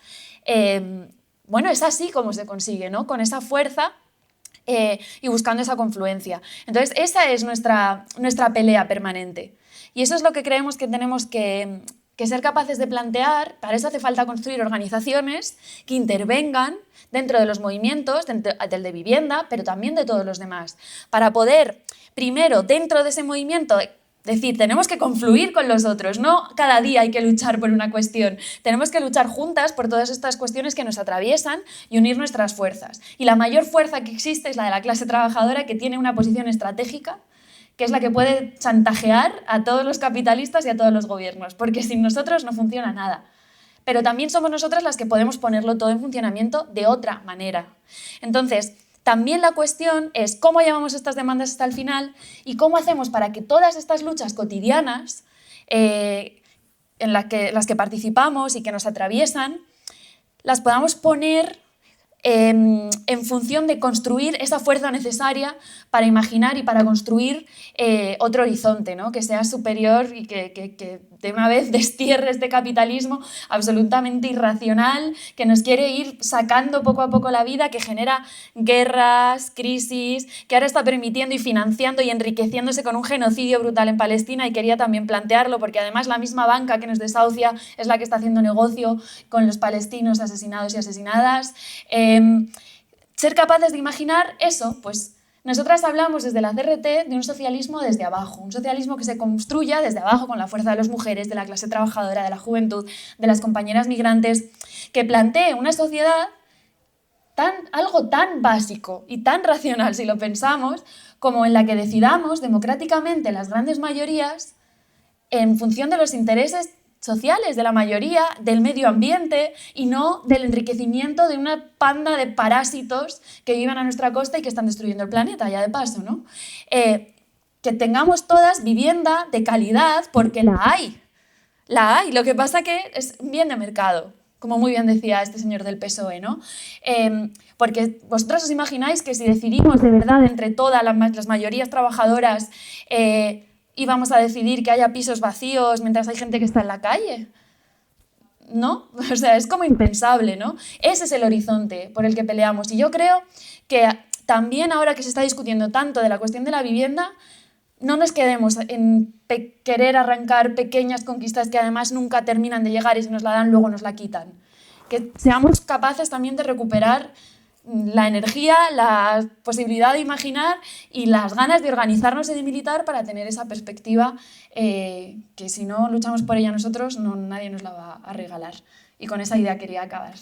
B: Bueno, es así como se consigue, ¿no? Con esa fuerza y buscando esa confluencia. Entonces, esa es nuestra pelea permanente. Y eso es lo que creemos que tenemos que ser capaces de plantear. Para eso hace falta construir organizaciones que intervengan dentro de los movimientos, del de vivienda, pero también de todos los demás, para poder, primero, dentro de ese movimiento, decir, tenemos que confluir con los otros, no cada día hay que luchar por una cuestión, tenemos que luchar juntas por todas estas cuestiones que nos atraviesan y unir nuestras fuerzas. Y la mayor fuerza que existe es la de la clase trabajadora, que tiene una posición estratégica, que es la que puede chantajear a todos los capitalistas y a todos los gobiernos, porque sin nosotros no funciona nada. Pero también somos nosotras las que podemos ponerlo todo en funcionamiento de otra manera. Entonces, también la cuestión es cómo llevamos estas demandas hasta el final y cómo hacemos para que todas estas luchas cotidianas en las que participamos y que nos atraviesan, las podamos poner en función de construir esa fuerza necesaria para imaginar y para construir otro horizonte, ¿no?, que sea superior y que de una vez destierre este capitalismo absolutamente irracional que nos quiere ir sacando poco a poco la vida, que genera guerras, crisis, que ahora está permitiendo y financiando y enriqueciéndose con un genocidio brutal en Palestina, y quería también plantearlo porque además la misma banca que nos desahucia es la que está haciendo negocio con los palestinos asesinados y asesinadas. Ser capaces de imaginar eso, pues nosotras hablamos desde la CRT de un socialismo desde abajo, un socialismo que se construya desde abajo con la fuerza de las mujeres, de la clase trabajadora, de la juventud, de las compañeras migrantes, que plantee una sociedad algo tan básico y tan racional, si lo pensamos, como en la que decidamos democráticamente las grandes mayorías en función de los intereses sociales de la mayoría, del medio ambiente y no del enriquecimiento de una panda de parásitos que viven a nuestra costa y que están destruyendo el planeta, ya de paso, ¿no? Que tengamos todas vivienda de calidad, porque la hay. Lo que pasa que es un bien de mercado, como muy bien decía este señor del PSOE, ¿no? Porque vosotros os imagináis que si decidimos de verdad entre todas las mayorías trabajadoras y vamos a decidir que haya pisos vacíos mientras hay gente que está en la calle. ¿no? O sea, es como impensable, ¿no? Ese es el horizonte por el que peleamos. Y yo creo que también ahora que se está discutiendo tanto de la cuestión de la vivienda, no nos quedemos en querer arrancar pequeñas conquistas que además nunca terminan de llegar y si nos la dan luego nos la quitan. Que seamos capaces también de recuperar la energía, la posibilidad de imaginar y las ganas de organizarnos y de militar para tener esa perspectiva que si no luchamos por ella nosotros, nadie nos la va a regalar. Y con esa idea quería acabar.